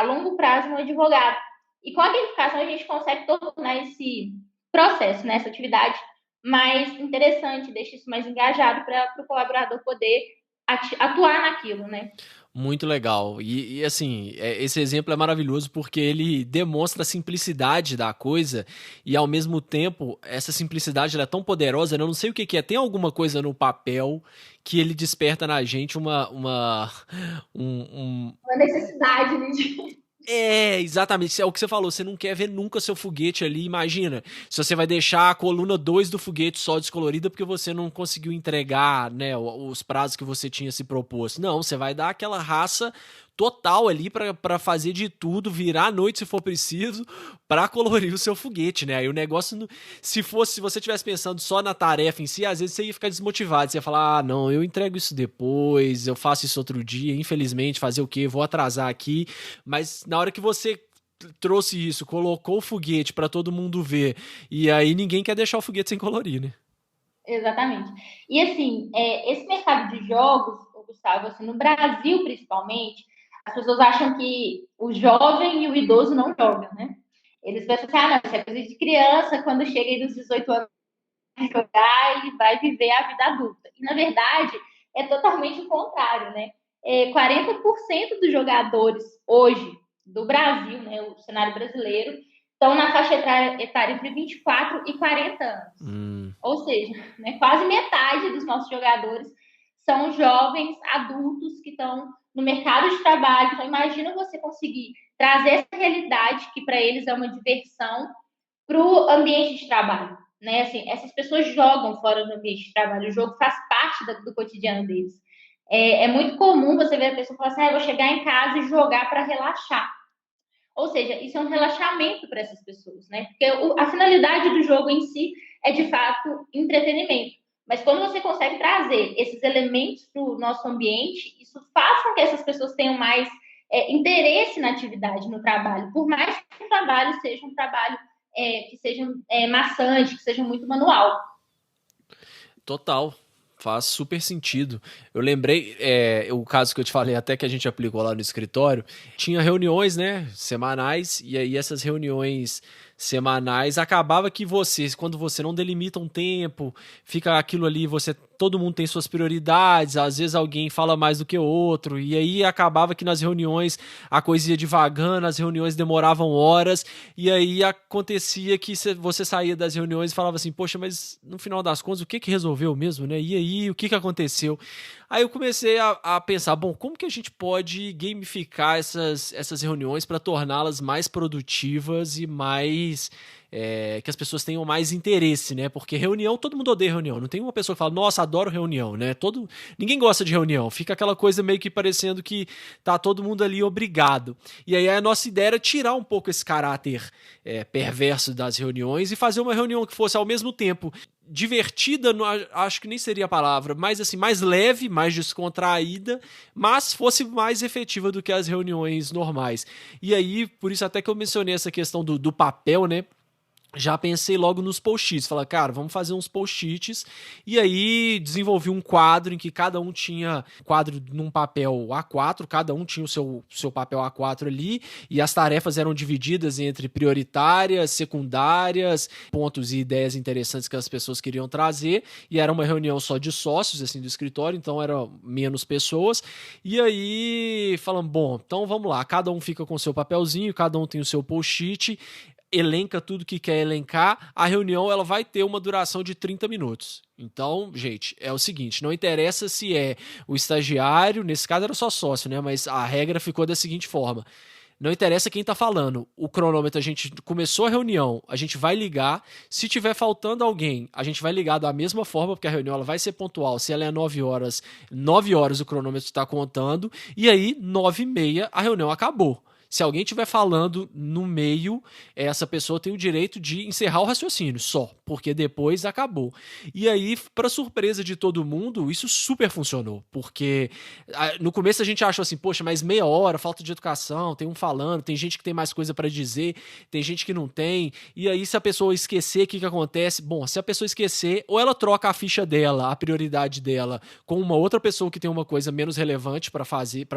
longo prazo no advogado. E com a gamificação a gente consegue tornar esse processo, né, essa atividade mais interessante, deixa isso mais engajado para o colaborador poder atuar naquilo, né? Muito legal. E, assim, esse exemplo é maravilhoso porque ele demonstra a simplicidade da coisa e, ao mesmo tempo, essa simplicidade ela é tão poderosa, né? Eu não sei o que que é. Tem alguma coisa no papel que ele desperta na gente um, Uma necessidade, né, exatamente. É o que você falou. Você não quer ver nunca seu foguete ali. Imagina se você vai deixar a coluna 2 do foguete só descolorida porque você não conseguiu entregar, né, os prazos que você tinha se proposto. Não, você vai dar aquela raça total ali pra fazer de tudo, virar à noite se for preciso, pra colorir o seu foguete, né? Aí o negócio, se você tivesse pensando só na tarefa em si, às vezes você ia ficar desmotivado. Você ia falar, ah, não, eu entrego isso depois, eu faço isso outro dia, infelizmente, fazer o quê? Vou atrasar aqui. Mas na hora que você trouxe isso, colocou o foguete pra todo mundo ver, e aí ninguém quer deixar o foguete sem colorir, né? Exatamente. E assim, esse mercado de jogos, Gustavo, assim, no Brasil principalmente, as pessoas acham que o jovem e o idoso não jogam, né? Eles pensam assim, ah, não, isso é coisa de criança, quando chega aí dos 18 anos vai jogar e vai viver a vida adulta. E na verdade, é totalmente o contrário, né? 40% dos jogadores hoje do Brasil, né, o cenário brasileiro, estão na faixa etária entre 24 e 40 anos. Ou seja, né, quase metade dos nossos jogadores são jovens adultos que estão no mercado de trabalho. Então, imagina você conseguir trazer essa realidade, que para eles é uma diversão, para o ambiente de trabalho. Né? Assim, essas pessoas jogam fora do ambiente de trabalho, o jogo faz parte do cotidiano deles. É muito comum você ver a pessoa falar assim, ah, eu vou chegar em casa e jogar para relaxar. Ou seja, isso é um relaxamento para essas pessoas, né? Porque a finalidade do jogo em si é, de fato, entretenimento. Mas quando você consegue trazer esses elementos para o nosso ambiente, isso faz com que essas pessoas tenham mais interesse na atividade, no trabalho. Por mais que o trabalho seja um trabalho que seja maçante, que seja muito manual. Total. Faz super sentido. Eu lembrei, o caso que eu te falei até que a gente aplicou lá no escritório, tinha reuniões, né, semanais, e aí essas reuniões semanais acabava que quando você não delimita um tempo, fica aquilo ali, todo mundo tem suas prioridades, às vezes alguém fala mais do que o outro, e aí acabava que nas reuniões a coisa ia devagando, as reuniões demoravam horas, e aí acontecia que você saía das reuniões e falava assim, poxa, mas no final das contas, o que resolveu mesmo, né? E aí, o que aconteceu? Aí eu comecei a pensar, bom, como que a gente pode gamificar essas reuniões para torná-las mais produtivas e mais que as pessoas tenham mais interesse, né? Porque reunião, todo mundo odeia reunião. Não tem uma pessoa que fala, nossa, adoro reunião, né? Ninguém gosta de reunião. Fica aquela coisa meio que parecendo que tá todo mundo ali obrigado. E aí a nossa ideia era tirar um pouco esse caráter perverso das reuniões e fazer uma reunião que fosse ao mesmo tempo divertida, acho que nem seria a palavra, mas assim, mais leve, mais descontraída, mas fosse mais efetiva do que as reuniões normais. E aí, por isso até que eu mencionei essa questão do papel, né? Já pensei logo nos post-its. Falei, cara, vamos fazer uns post-its. E aí desenvolvi um quadro em que cada um tinha quadro num papel A4, cada um tinha o seu papel A4 ali, e as tarefas eram divididas entre prioritárias, secundárias, pontos e ideias interessantes que as pessoas queriam trazer. E era uma reunião só de sócios, assim, do escritório, então eram menos pessoas. E aí falamos, bom, então vamos lá, cada um fica com o seu papelzinho, cada um tem o seu post-it, elenca tudo que quer elencar, a reunião ela vai ter uma duração de 30 minutos. Então, gente, é o seguinte, não interessa se é o estagiário, nesse caso era só sócio, né? Mas a regra ficou da seguinte forma, não interessa quem tá falando, o cronômetro, a gente começou a reunião, a gente vai ligar, se tiver faltando alguém, a gente vai ligar da mesma forma, porque a reunião ela vai ser pontual, se ela é 9 horas, 9 horas o cronômetro está contando, e aí 9h30 a reunião acabou. Se alguém estiver falando no meio, essa pessoa tem o direito de encerrar o raciocínio só, porque depois acabou. E aí, para surpresa de todo mundo, isso super funcionou, porque no começo a gente achou assim, poxa, mas meia hora, falta de educação, tem um falando, tem gente que tem mais coisa para dizer, tem gente que não tem, e aí se a pessoa esquecer, o que acontece? Bom, se a pessoa esquecer, ou ela troca a ficha dela, a prioridade dela, com uma outra pessoa que tem uma coisa menos relevante para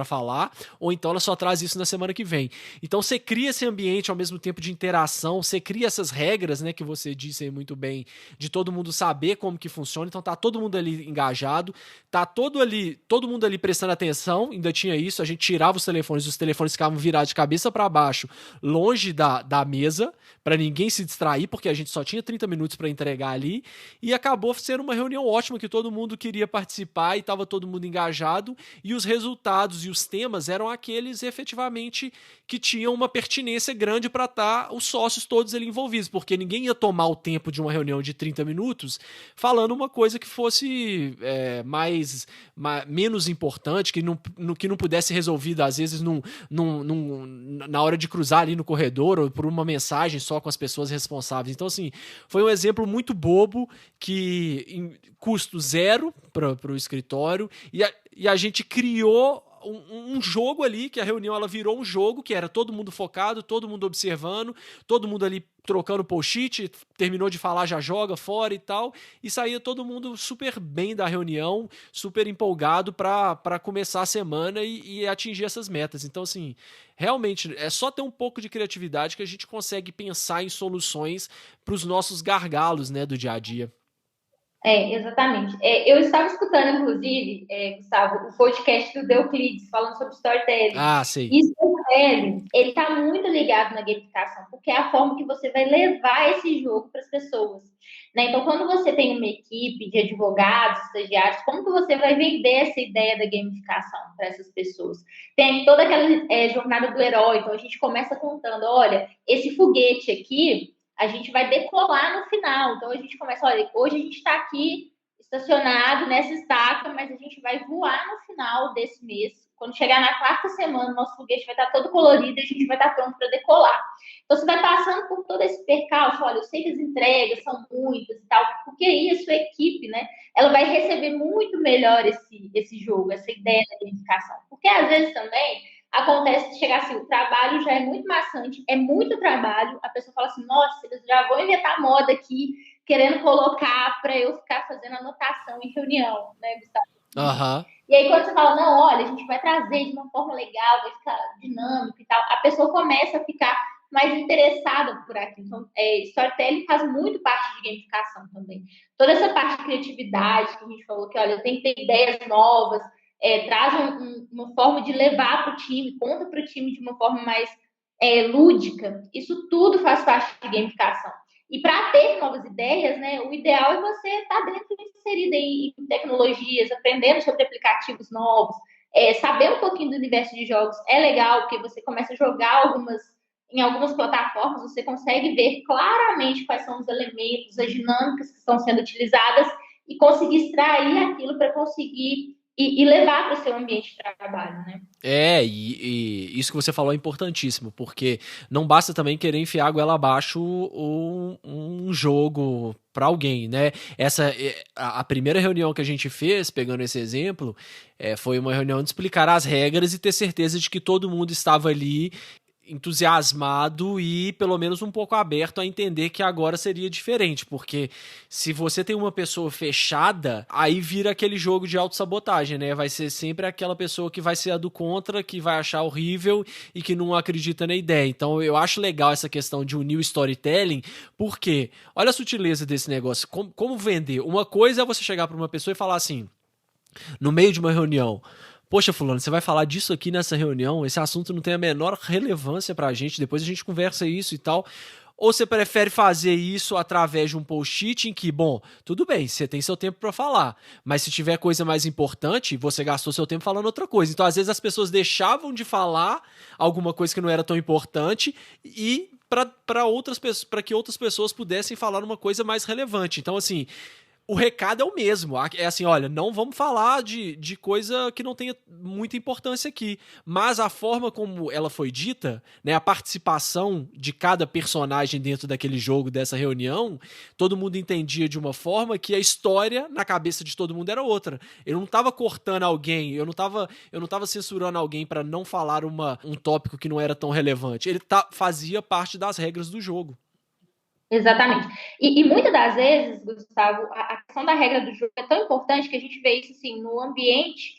falar, ou então ela só traz isso na semana que vem. também. Então você cria esse ambiente ao mesmo tempo de interação, você cria essas regras, né, que você disse aí muito bem, de todo mundo saber como que funciona. Então tá todo mundo ali engajado, tá todo mundo ali prestando atenção. Ainda tinha isso, a gente tirava os telefones ficavam virados de cabeça para baixo, longe da mesa, para ninguém se distrair, porque a gente só tinha 30 minutos para entregar ali, e acabou sendo uma reunião ótima que todo mundo queria participar e estava todo mundo engajado, e os resultados e os temas eram aqueles efetivamente que tinham uma pertinência grande para estar os sócios todos ali envolvidos, porque ninguém ia tomar o tempo de uma reunião de 30 minutos falando uma coisa que fosse menos importante, que não pudesse ser resolvida às vezes na hora de cruzar ali no corredor ou por uma mensagem só com as pessoas responsáveis. Então, assim, foi um exemplo muito bobo que custo zero para o escritório e a gente criou um jogo ali, que a reunião ela virou um jogo, que era todo mundo focado, todo mundo observando, todo mundo ali trocando post-it, terminou de falar, já joga fora e tal, e saía todo mundo super bem da reunião, super empolgado para começar a semana e atingir essas metas. Então, assim, realmente, é só ter um pouco de criatividade que a gente consegue pensar em soluções para os nossos gargalos, né, do dia a dia. Exatamente. Eu estava escutando, inclusive, Gustavo, o podcast do Euclides, falando sobre storytelling. Ah, sei. E storytelling, ele está muito ligado na gamificação, porque é a forma que você vai levar esse jogo para as pessoas. Né? Então, quando você tem uma equipe de advogados, estagiários, como que você vai vender essa ideia da gamificação para essas pessoas? Tem toda aquela jornada do herói, então a gente começa contando, olha, esse foguete aqui, a gente vai decolar no final. Então a gente começa, olha, hoje a gente está aqui estacionado nessa estaca, mas a gente vai voar no final desse mês. Quando chegar na quarta semana, nosso foguete vai estar todo colorido e a gente vai estar pronto para decolar. Então você vai passando por todo esse percalço, olha, eu sei que as entregas são muitas e tal, porque aí a sua equipe, né, ela vai receber muito melhor esse jogo, essa ideia da gamificação. Porque às vezes também acontece de chegar assim, o trabalho já é muito maçante, é muito trabalho, a pessoa fala assim, nossa, eles já vão inventar moda aqui, querendo colocar para eu ficar fazendo anotação em reunião, né, Gustavo? Uhum. E aí quando você fala, não, olha, a gente vai trazer de uma forma legal, vai ficar dinâmico e tal, a pessoa começa a ficar mais interessada por aquilo. Então, storytelling faz muito parte de gamificação também. Toda essa parte de criatividade que a gente falou, que olha, tem que ter ideias novas, traz uma forma de levar para o time, conta para o time de uma forma mais lúdica. Isso tudo faz parte de gamificação. E para ter novas ideias, né, o ideal é você estar dentro inserida em tecnologias, aprendendo sobre aplicativos novos, saber um pouquinho do universo de jogos é legal, porque você começa a jogar em algumas plataformas, você consegue ver claramente quais são os elementos, as dinâmicas que estão sendo utilizadas e conseguir extrair aquilo para conseguir e levar para o seu ambiente de trabalho, né? E isso que você falou é importantíssimo, porque não basta também querer enfiar a goela abaixo um jogo para alguém, né? A primeira reunião que a gente fez, pegando esse exemplo, foi uma reunião de explicar as regras e ter certeza de que todo mundo estava ali entusiasmado e pelo menos um pouco aberto a entender que agora seria diferente, porque se você tem uma pessoa fechada, aí vira aquele jogo de autossabotagem, né? Vai ser sempre aquela pessoa que vai ser a do contra, que vai achar horrível e que não acredita na ideia. Então eu acho legal essa questão de unir o storytelling, porque olha a sutileza desse negócio, como vender. Uma coisa é você chegar para uma pessoa e falar assim, no meio de uma reunião: poxa, fulano, você vai falar disso aqui nessa reunião? Esse assunto não tem a menor relevância pra gente, depois a gente conversa isso e tal. Ou você prefere fazer isso através de um post-it em que, bom, tudo bem, você tem seu tempo para falar, mas se tiver coisa mais importante, você gastou seu tempo falando outra coisa. Então, às vezes, as pessoas deixavam de falar alguma coisa que não era tão importante e para que outras pessoas pudessem falar uma coisa mais relevante. Então, assim, o recado é o mesmo. É assim, olha, não vamos falar de coisa que não tenha muita importância aqui. Mas a forma como ela foi dita, né, a participação de cada personagem dentro daquele jogo, dessa reunião, todo mundo entendia de uma forma que a história na cabeça de todo mundo era outra. Eu não estava cortando alguém, eu não tava censurando alguém para não falar um tópico que não era tão relevante. Ele fazia parte das regras do jogo. Exatamente. E muitas das vezes, Gustavo, a questão da regra do jogo é tão importante que a gente vê isso assim, no ambiente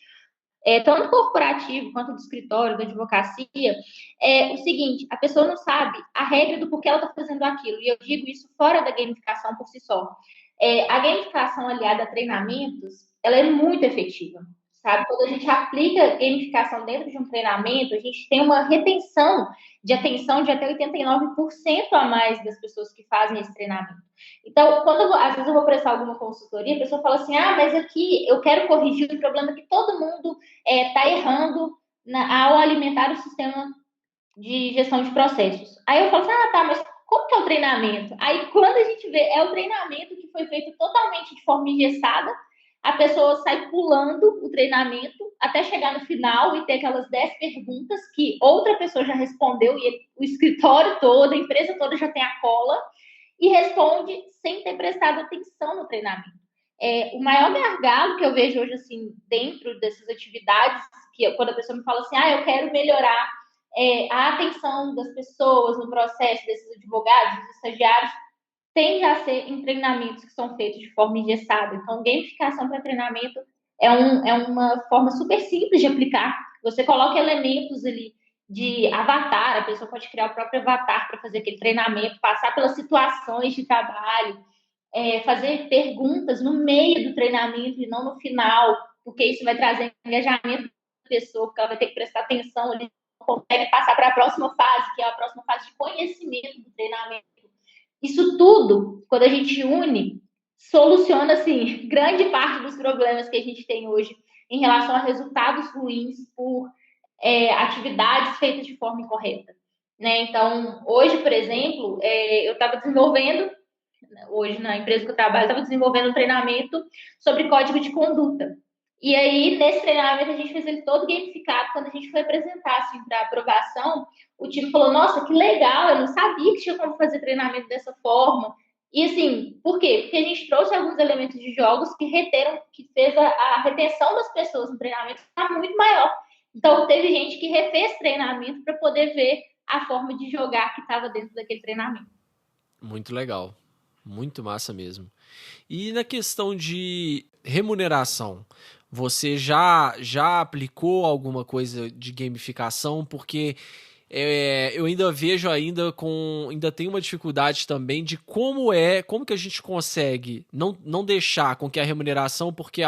tanto corporativo quanto do escritório, da advocacia, é o seguinte: a pessoa não sabe a regra do porquê ela está fazendo aquilo. E eu digo isso fora da gamificação por si só. A gamificação aliada a treinamentos, ela é muito efetiva, sabe? Quando a gente aplica gamificação dentro de um treinamento, a gente tem uma retenção de atenção de até 89% a mais das pessoas que fazem esse treinamento. Então, às vezes eu vou prestar alguma consultoria, a pessoa fala assim, mas aqui eu quero corrigir o problema que todo mundo está errando ao alimentar o sistema de gestão de processos. Aí eu falo assim, tá, mas como que é o treinamento? Aí quando a gente vê, é o treinamento que foi feito totalmente de forma engessada, a pessoa sai pulando o treinamento até chegar no final e ter aquelas 10 perguntas que outra pessoa já respondeu e o escritório todo, a empresa toda já tem a cola e responde sem ter prestado atenção no treinamento. O maior gargalo que eu vejo hoje, assim, dentro dessas atividades, que quando a pessoa me fala assim, eu quero melhorar a atenção das pessoas no processo, desses advogados, dos estagiários, tende a ser em treinamentos que são feitos de forma engessada. Então, gamificação para treinamento é uma forma super simples de aplicar. Você coloca elementos ali de avatar, a pessoa pode criar o próprio avatar para fazer aquele treinamento, passar pelas situações de trabalho, fazer perguntas no meio do treinamento e não no final, porque isso vai trazer engajamento da pessoa, porque ela vai ter que prestar atenção ali, consegue passar para a próxima fase, que é a próxima fase de conhecimento do treinamento. Isso tudo, quando a gente une, soluciona, assim, grande parte dos problemas que a gente tem hoje em relação a resultados ruins por atividades feitas de forma incorreta. Né? Então, hoje, por exemplo, eu estava desenvolvendo, hoje na empresa que eu trabalho, estava desenvolvendo um treinamento sobre código de conduta. E aí, nesse treinamento, a gente fez ele todo gamificado. Quando a gente foi apresentar assim, para aprovação, o time falou, nossa, que legal, eu não sabia que tinha como fazer treinamento dessa forma. E assim, por quê? Porque a gente trouxe alguns elementos de jogos que fez a retenção das pessoas no treinamento ficar muito maior. Então, teve gente que refez treinamento para poder ver a forma de jogar que estava dentro daquele treinamento. Muito legal. Muito massa mesmo. E na questão de remuneração, você já aplicou alguma coisa de gamificação? Porque eu ainda vejo ainda tem uma dificuldade também de como que a gente consegue não deixar com que a remuneração, porque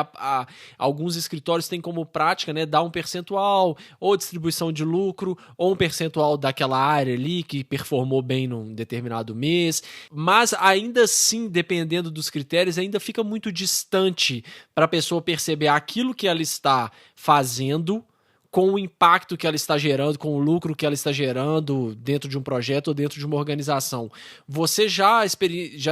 alguns escritórios têm como prática, né, dar um percentual ou distribuição de lucro ou um percentual daquela área ali que performou bem num determinado mês, mas ainda assim, dependendo dos critérios, ainda fica muito distante para a pessoa perceber aquilo que ela está fazendo com o impacto que ela está gerando, com o lucro que ela está gerando dentro de um projeto ou dentro de uma organização. Você já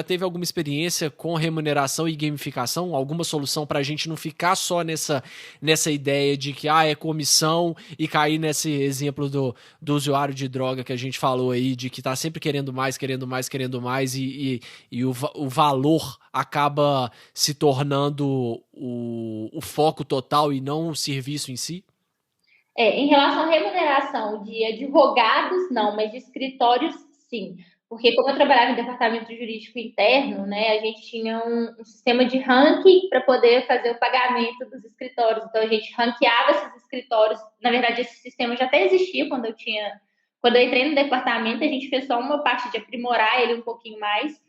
teve alguma experiência com remuneração e gamificação? Alguma solução para a gente não ficar só nessa ideia de que é comissão e cair nesse exemplo do usuário de droga que a gente falou aí, de que está sempre querendo mais, querendo mais, querendo mais e o valor acaba se tornando o foco total e não o serviço em si? Em relação à remuneração de advogados, não, mas de escritórios, sim. Porque como eu trabalhava em departamento jurídico interno, né, a gente tinha um sistema de ranking para poder fazer o pagamento dos escritórios. Então, a gente ranqueava esses escritórios. Na verdade, esse sistema já até existia quando eu entrei no departamento, a gente fez só uma parte de aprimorar ele um pouquinho mais.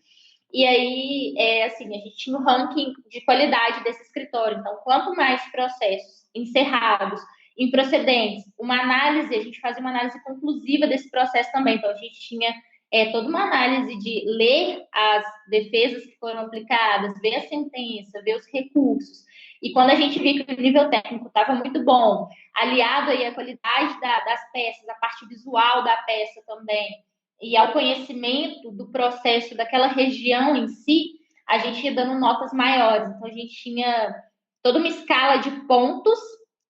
E aí, assim, a gente tinha o ranking de qualidade desse escritório. Então, quanto mais processos encerrados, improcedentes, a gente fazia uma análise conclusiva desse processo também. Então, a gente tinha toda uma análise de ler as defesas que foram aplicadas, ver a sentença, ver os recursos. E quando a gente via que o nível técnico estava muito bom, aliado aí à qualidade das peças, a parte visual da peça também, e ao conhecimento do processo daquela região em si, a gente ia dando notas maiores. Então, a gente tinha toda uma escala de pontos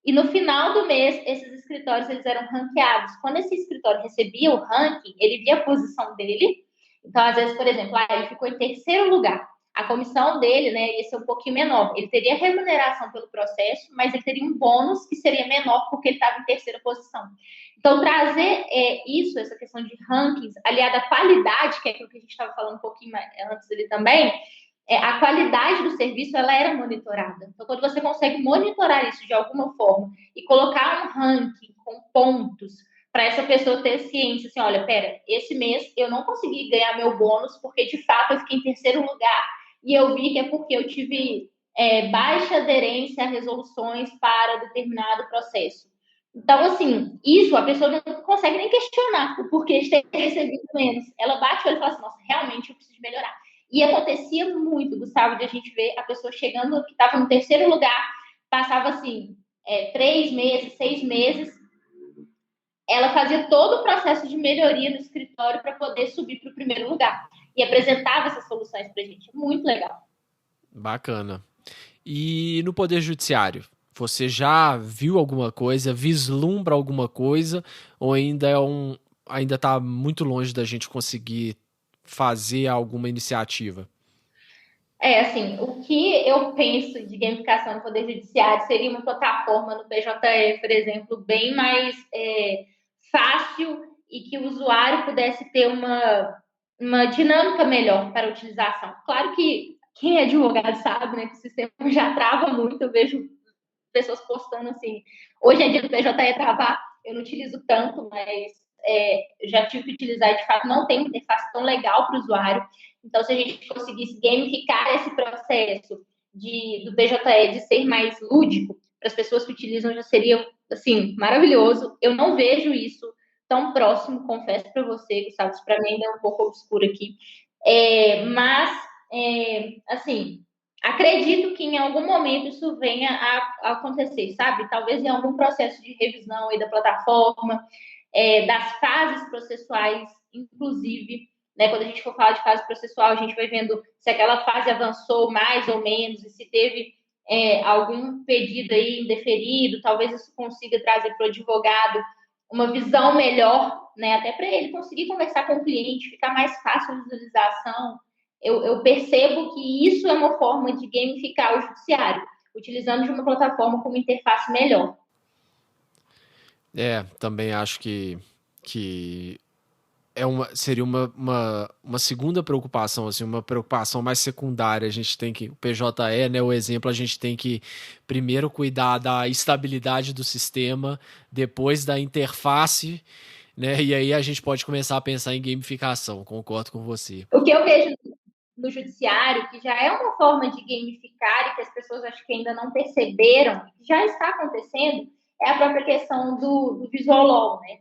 e no final do mês, esses escritórios eles eram ranqueados. Quando esse escritório recebia o ranking, ele via a posição dele. Então, às vezes, por exemplo, ele ficou em terceiro lugar. A comissão dele, né, ia ser um pouquinho menor. Ele teria remuneração pelo processo, mas ele teria um bônus que seria menor porque ele estava em terceira posição. Então, trazer essa questão de rankings, aliada à qualidade, que é aquilo que a gente estava falando um pouquinho antes ali também, a qualidade do serviço ela era monitorada. Então, quando você consegue monitorar isso de alguma forma e colocar um ranking com pontos para essa pessoa ter ciência, assim, olha, pera, esse mês eu não consegui ganhar meu bônus porque, de fato, eu fiquei em terceiro lugar e eu vi que é porque eu tive baixa aderência a resoluções para determinado processo. Então, assim, isso a pessoa não consegue nem questionar o porquê de ter recebido menos. Ela bate o olho e fala assim, nossa, realmente eu preciso melhorar. E acontecia muito, Gustavo, de a gente ver a pessoa chegando, que estava no terceiro lugar, passava assim, 3 meses, 6 meses, ela fazia todo o processo de melhoria no escritório para poder subir para o primeiro lugar. E apresentava essas soluções para a gente. Muito legal. Bacana. E no Poder Judiciário? Você já viu alguma coisa, vislumbra alguma coisa, ou ainda está muito longe da gente conseguir fazer alguma iniciativa? Assim, o que eu penso de gamificação no Poder Judiciário seria uma plataforma no PJE, por exemplo, bem mais fácil e que o usuário pudesse ter uma dinâmica melhor para a utilização. Claro que quem é advogado sabe, né, que o sistema já trava muito, eu vejo pessoas postando assim, hoje em dia no PJE travar, eu não utilizo tanto, mas já tive que utilizar e de fato não tem uma interface tão legal para o usuário. Então, se a gente conseguisse gamificar esse processo do PJE de ser mais lúdico para as pessoas que utilizam, já seria assim maravilhoso. Eu não vejo isso tão próximo, confesso para você, Gustavo, isso para mim ainda é um pouco obscuro aqui. Mas, assim, acredito que em algum momento isso venha a acontecer, sabe? Talvez em algum processo de revisão aí da plataforma, das fases processuais, inclusive, né? Quando a gente for falar de fase processual, a gente vai vendo se aquela fase avançou mais ou menos e se teve algum pedido aí indeferido, talvez isso consiga trazer para o advogado uma visão melhor, né? Até para ele conseguir conversar com o cliente, ficar mais fácil a visualização. Eu percebo que isso é uma forma de gamificar o judiciário, utilizando de uma plataforma com uma interface melhor. Também acho que seria uma segunda preocupação, assim, uma preocupação mais secundária. A gente tem que, o PJE, né, o exemplo, a gente tem que primeiro cuidar da estabilidade do sistema, depois da interface, né, e aí a gente pode começar a pensar em gamificação, concordo com você. O que eu vejo no judiciário, que já é uma forma de gamificar e que as pessoas acho que ainda não perceberam, que já está acontecendo, é a própria questão do visual law, né?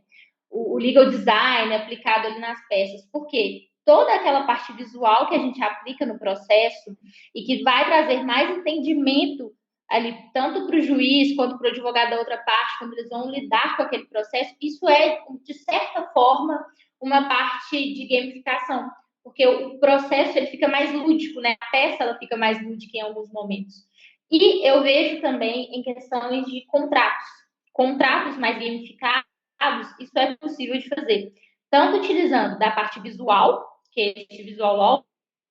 O legal design aplicado ali nas peças. Por quê? Toda aquela parte visual que a gente aplica no processo e que vai trazer mais entendimento ali, tanto para o juiz quanto para o advogado da outra parte, quando eles vão lidar com aquele processo, isso é, de certa forma, uma parte de gamificação, porque o processo ele fica mais lúdico, né? A peça ela fica mais lúdica em alguns momentos. E eu vejo também em questões de contratos mais gamificados, isso é possível de fazer, tanto utilizando da parte visual, que é esse visual law,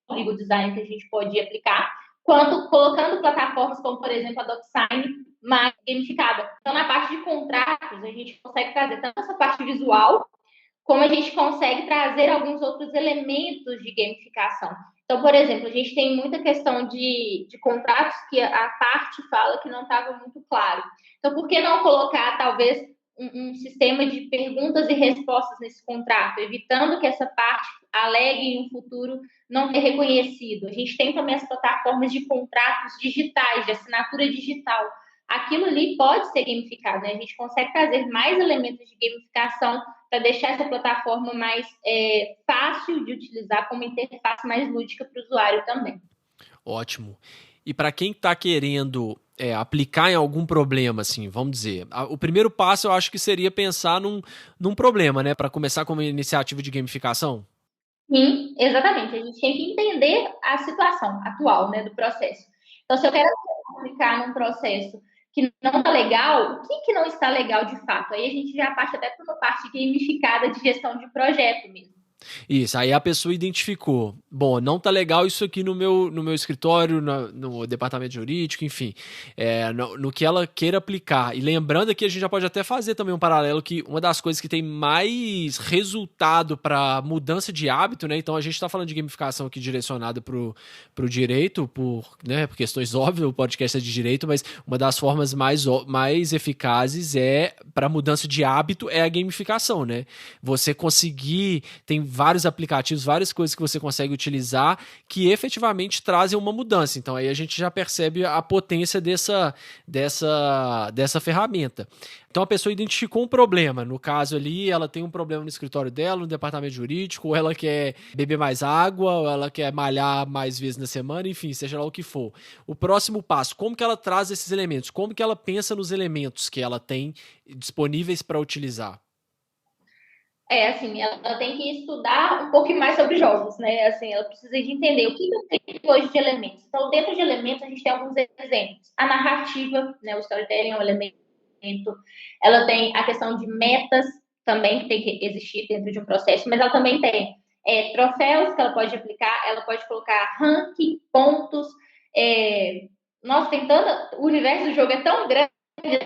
o legal design que a gente pode aplicar, quanto colocando plataformas como, por exemplo, a DocSign mais gamificada. Então, na parte de contratos, a gente consegue trazer tanto essa parte visual, como a gente consegue trazer alguns outros elementos de gamificação. Então, por exemplo, a gente tem muita questão de contratos que a parte fala que não estava muito claro. Então, por que não colocar, talvez, um sistema de perguntas e respostas nesse contrato, evitando que essa parte alegue em um futuro não ter reconhecido? A gente tem também as plataformas de contratos digitais, de assinatura digital. Aquilo ali pode ser gamificado, né? A gente consegue trazer mais elementos de gamificação para deixar essa plataforma mais fácil de utilizar, com uma interface mais lúdica para o usuário também. Ótimo. E para quem está querendo aplicar em algum problema, assim, vamos dizer, o primeiro passo eu acho que seria pensar num problema, né, para começar com uma iniciativa de gamificação. Sim, exatamente. A gente tem que entender a situação atual, né, do processo. Então, se eu quero aplicar num processo que não está legal, o que não está legal de fato? Aí a gente já parte até para uma parte gamificada de gestão de projeto mesmo. Isso, aí a pessoa identificou, bom, não tá legal isso aqui no meu escritório, no departamento jurídico, enfim, no que ela queira aplicar. E lembrando que a gente já pode até fazer também um paralelo que uma das coisas que tem mais resultado para mudança de hábito, né? Então a gente está falando de gamificação aqui direcionada pro direito, né, por questões óbvias, o podcast é de direito, mas uma das formas mais eficazes para mudança de hábito é a gamificação, né? Você conseguir, tem vários aplicativos, várias coisas que você consegue utilizar que efetivamente trazem uma mudança. Então aí a gente já percebe a potência dessa ferramenta. Então a pessoa identificou um problema, no caso ali ela tem um problema no escritório dela, no departamento jurídico, ou ela quer beber mais água, ou ela quer malhar mais vezes na semana, enfim, seja lá o que for. O próximo passo, como que ela traz esses elementos? Como que ela pensa nos elementos que ela tem disponíveis para utilizar? Assim, ela tem que estudar um pouquinho mais sobre jogos, né? Assim, ela precisa de entender o que eu tenho hoje de elementos. Então, dentro de elementos, a gente tem alguns exemplos. A narrativa, né? O storytelling é um elemento. Ela tem a questão de metas também, que tem que existir dentro de um processo, mas ela também tem troféus que ela pode aplicar, ela pode colocar ranking, pontos. Nossa, tem tanto. O universo do jogo é tão grande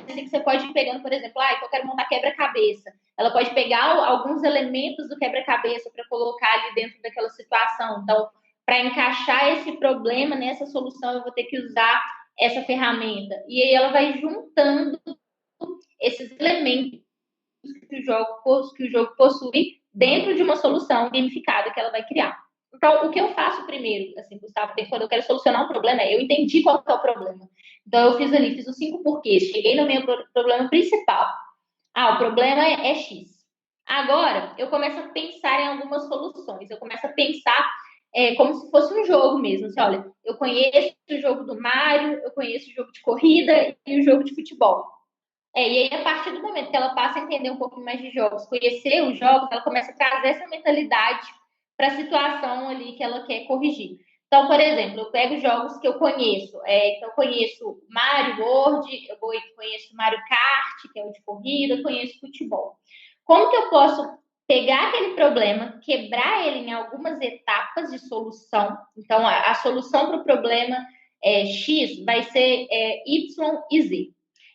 assim, que você pode ir pegando, por exemplo, eu quero montar quebra-cabeça. Ela pode pegar alguns elementos do quebra-cabeça para colocar ali dentro daquela situação. Então, para encaixar esse problema nessa solução, eu vou ter que usar essa ferramenta. E aí ela vai juntando esses elementos que o jogo possui dentro de uma solução gamificada que ela vai criar. Então, o que eu faço primeiro, assim, Gustavo, quando eu quero solucionar um problema, eu entendi qual é o problema. Então, eu fiz os 5 porquês, cheguei no meu problema principal. O problema é X. Agora, eu começo a pensar em algumas soluções. Eu começo a pensar como se fosse um jogo mesmo. Assim, olha, eu conheço o jogo do Mario, eu conheço o jogo de corrida e o jogo de futebol. E aí, a partir do momento que ela passa a entender um pouquinho mais de jogos, conhecer os jogos, ela começa a trazer essa mentalidade para a situação ali que ela quer corrigir. Então, por exemplo, eu pego jogos que eu conheço. Então, eu conheço Mario World, eu conheço Mario Kart, que é o de corrida, eu conheço futebol. Como que eu posso pegar aquele problema, quebrar ele em algumas etapas de solução? Então, a solução para o problema X vai ser Y e Z.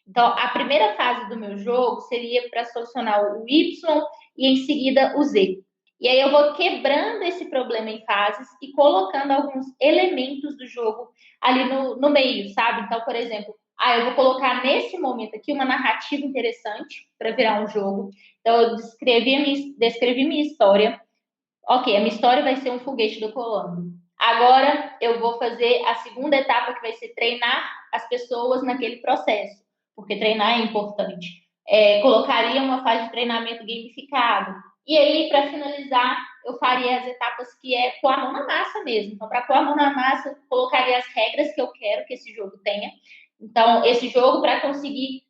Então, a primeira fase do meu jogo seria para solucionar o Y e em seguida o Z. E aí eu vou quebrando esse problema em fases e colocando alguns elementos do jogo ali no meio, sabe? Então, por exemplo, eu vou colocar nesse momento aqui uma narrativa interessante para virar um jogo. Então, eu descrevi minha história. Ok, a minha história vai ser um foguete decolando. Agora, eu vou fazer a segunda etapa, que vai ser treinar as pessoas naquele processo, porque treinar é importante. Colocaria uma fase de treinamento gamificado. E aí, para finalizar, eu faria as etapas que é pôr a mão na massa mesmo. Então, para pôr a mão na massa, eu colocaria as regras que eu quero que esse jogo tenha. Então, esse jogo, para conseguir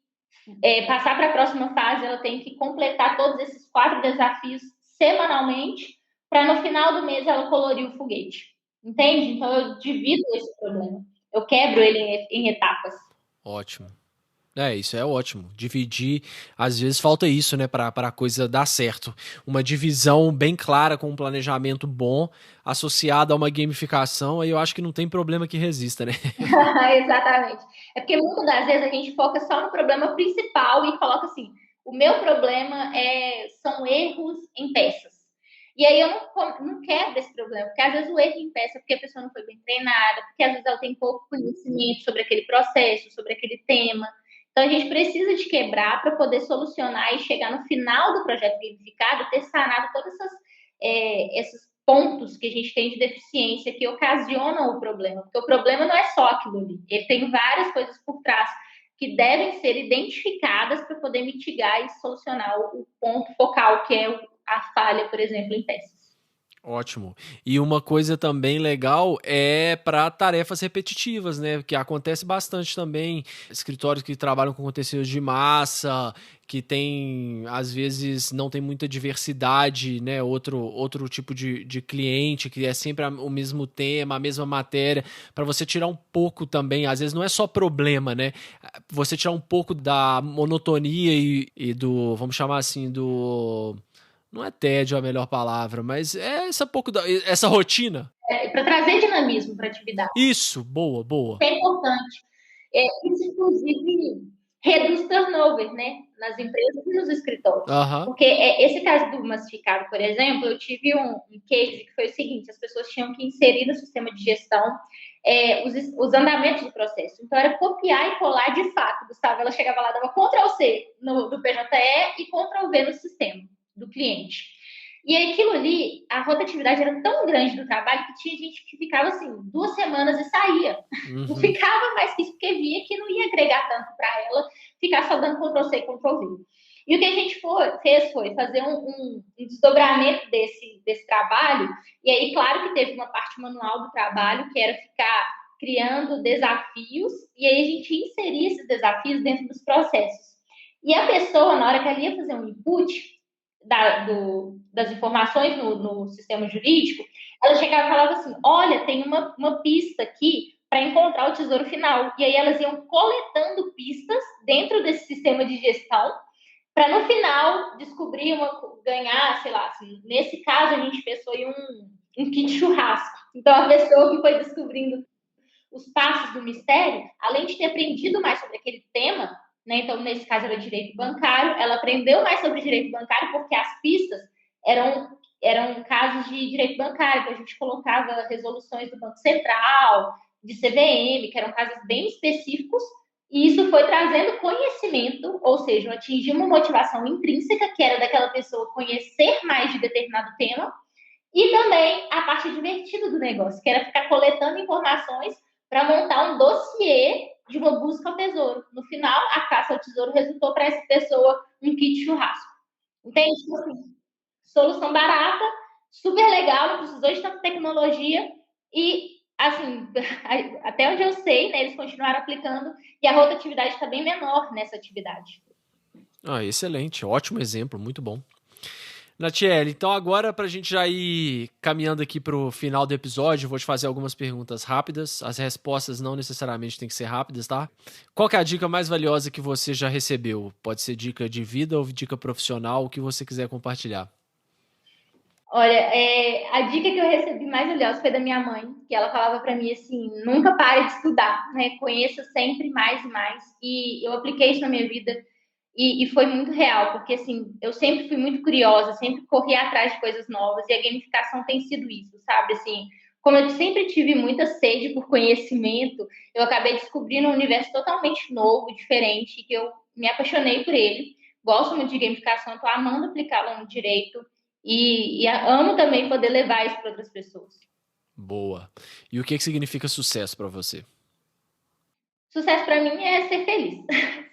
passar para a próxima fase, ela tem que completar todos esses 4 desafios semanalmente, para no final do mês ela colorir o foguete. Entende? Então, eu divido esse problema. Eu quebro ele em etapas. Ótimo. Isso é ótimo. Dividir, às vezes falta isso, né, para a coisa dar certo. Uma divisão bem clara com um planejamento bom, associada a uma gamificação, aí eu acho que não tem problema que resista, né? Exatamente. É porque muitas das vezes a gente foca só no problema principal e coloca assim: o meu problema são erros em peças. E aí eu não quero desse problema, porque às vezes o erro em peça é porque a pessoa não foi bem treinada, porque às vezes ela tem pouco conhecimento sobre aquele processo, sobre aquele tema. Então, a gente precisa de quebrar para poder solucionar e chegar no final do projeto gamificado, ter sanado todos esses pontos que a gente tem de deficiência que ocasionam o problema. Porque o problema não é só aquilo ali. Ele tem várias coisas por trás que devem ser identificadas para poder mitigar e solucionar o ponto focal, que é a falha, por exemplo, em peças. Ótimo. E uma coisa também legal é para tarefas repetitivas, né? Que acontece bastante também. Escritórios que trabalham com conteúdos de massa, que tem, às vezes, não tem muita diversidade, né? Outro tipo de cliente, que é sempre o mesmo tema, a mesma matéria, para você tirar um pouco também, às vezes não é só problema, né? Você tirar um pouco da monotonia e do, vamos chamar assim, Não é tédio a melhor palavra, mas é essa rotina. Para trazer dinamismo para a atividade. Isso, boa, boa. É importante. Isso, inclusive, reduz turnover, né? Nas empresas e nos escritórios. Porque esse caso do massificado, por exemplo, eu tive um case que foi o seguinte: as pessoas tinham que inserir no sistema de gestão os andamentos do processo. Então, era copiar e colar de fato, Gustavo. Ela chegava lá, dava Ctrl+C do PJE e Ctrl+V no sistema do cliente. E aquilo ali, a rotatividade era tão grande do trabalho que tinha gente que ficava assim 2 semanas e saía. Não ficava mais que isso, porque via que não ia agregar tanto para ela ficar só dando Ctrl+C e Ctrl+V. E o que a gente fez foi fazer um desdobramento desse trabalho. E aí, claro que teve uma parte manual do trabalho, que era ficar criando desafios, e aí a gente inseria esses desafios dentro dos processos. E a pessoa, na hora que ela ia fazer um input das informações no sistema jurídico, ela chegava e falava assim: olha, tem uma pista aqui para encontrar o tesouro final. E aí elas iam coletando pistas dentro desse sistema de gestão para no final descobrir ganhar, sei lá, assim, nesse caso a gente pensou em um kit churrasco. Então a pessoa que foi descobrindo os passos do mistério, além de ter aprendido mais sobre aquele tema, né, então nesse caso era direito bancário, ela aprendeu mais sobre direito bancário porque as pistas eram casos de direito bancário, então a gente colocava resoluções do Banco Central, de CVM, que eram casos bem específicos. E isso foi trazendo conhecimento, ou seja, atingir uma motivação intrínseca, que era daquela pessoa conhecer mais de determinado tema, e também a parte divertida do negócio, que era ficar coletando informações para montar um dossiê de uma busca ao tesouro. No final, a caça ao tesouro resultou para essa pessoa um kit churrasco. Entende? Solução barata, super legal, não precisou de tanta tecnologia e, assim, até onde eu sei, né, eles continuaram aplicando e a rotatividade está bem menor nessa atividade. Excelente, ótimo exemplo, muito bom. Natiele, então agora para a gente já ir caminhando aqui para o final do episódio, eu vou te fazer algumas perguntas rápidas. As respostas não necessariamente têm que ser rápidas, tá? Qual que é a dica mais valiosa que você já recebeu? Pode ser dica de vida ou dica profissional, o que você quiser compartilhar. Olha, a dica que eu recebi mais valiosa foi da minha mãe, que ela falava para mim assim: nunca pare de estudar, né? Conheça sempre mais e mais. E eu apliquei isso na minha vida. E foi muito real, porque assim, eu sempre fui muito curiosa, sempre corri atrás de coisas novas, e a gamificação tem sido isso, sabe? Assim, como eu sempre tive muita sede por conhecimento, eu acabei descobrindo um universo totalmente novo, diferente, que eu me apaixonei por ele. Gosto muito de gamificação, estou amando aplicá-la no direito, e amo também poder levar isso para outras pessoas. Boa. E o que significa sucesso para você? Sucesso para mim é ser feliz.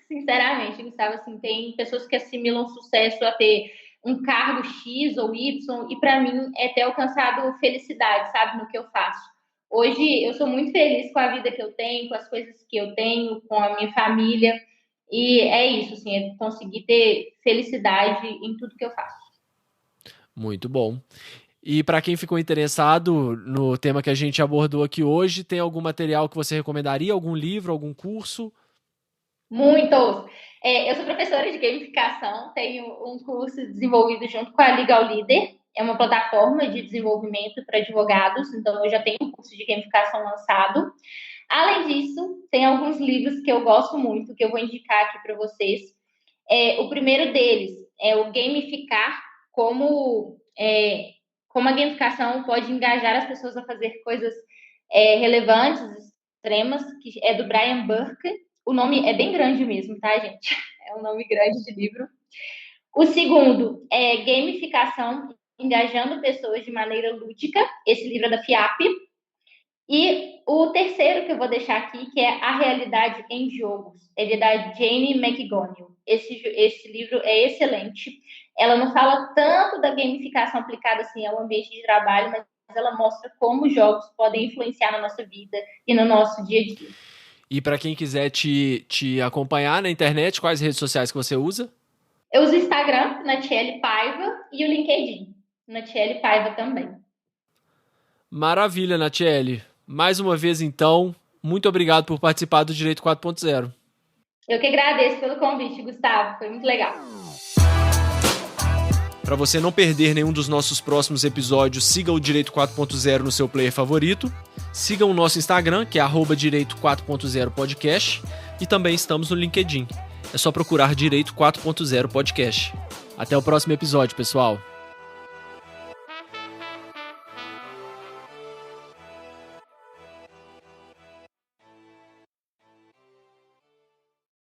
Sinceramente, Gustavo, assim, tem pessoas que assimilam sucesso a ter um cargo X ou Y, e para mim é ter alcançado felicidade, sabe, no que eu faço. Hoje eu sou muito feliz com a vida que eu tenho, com as coisas que eu tenho, com a minha família, e é isso, assim, é conseguir ter felicidade em tudo que eu faço. Muito bom. E para quem ficou interessado no tema que a gente abordou aqui hoje, tem algum material que você recomendaria? Algum livro, algum curso? Muitos! Eu sou professora de gamificação, tenho um curso desenvolvido junto com a Legal Leader, é uma plataforma de desenvolvimento para advogados, então eu já tenho um curso de gamificação lançado. Além disso, tem alguns livros que eu gosto muito, que eu vou indicar aqui para vocês. O primeiro deles é o Gamificar, como a gamificação pode engajar as pessoas a fazer coisas relevantes, extremas, que é do Brian Burke. O nome é bem grande mesmo, tá, gente? É um nome grande de livro. O segundo é Gamificação, engajando pessoas de maneira lúdica. Esse livro é da FIAP. E o terceiro que eu vou deixar aqui, que é A Realidade em Jogos. Ele é da Jane McGonigal. Esse livro é excelente. Ela não fala tanto da gamificação aplicada assim ao ambiente de trabalho, mas ela mostra como os jogos podem influenciar na nossa vida e no nosso dia a dia. E para quem quiser te acompanhar na internet, quais redes sociais que você usa? Eu uso o Instagram, Natiele Paiva, e o LinkedIn, Natiele Paiva também. Maravilha, Natiele. Mais uma vez, então, muito obrigado por participar do Direito 4.0. Eu que agradeço pelo convite, Gustavo. Foi muito legal. Para você não perder nenhum dos nossos próximos episódios, siga o Direito 4.0 no seu player favorito. Siga o nosso Instagram, que é @Direito 4.0 Podcast. E também estamos no LinkedIn. É só procurar Direito 4.0 Podcast. Até o próximo episódio, pessoal.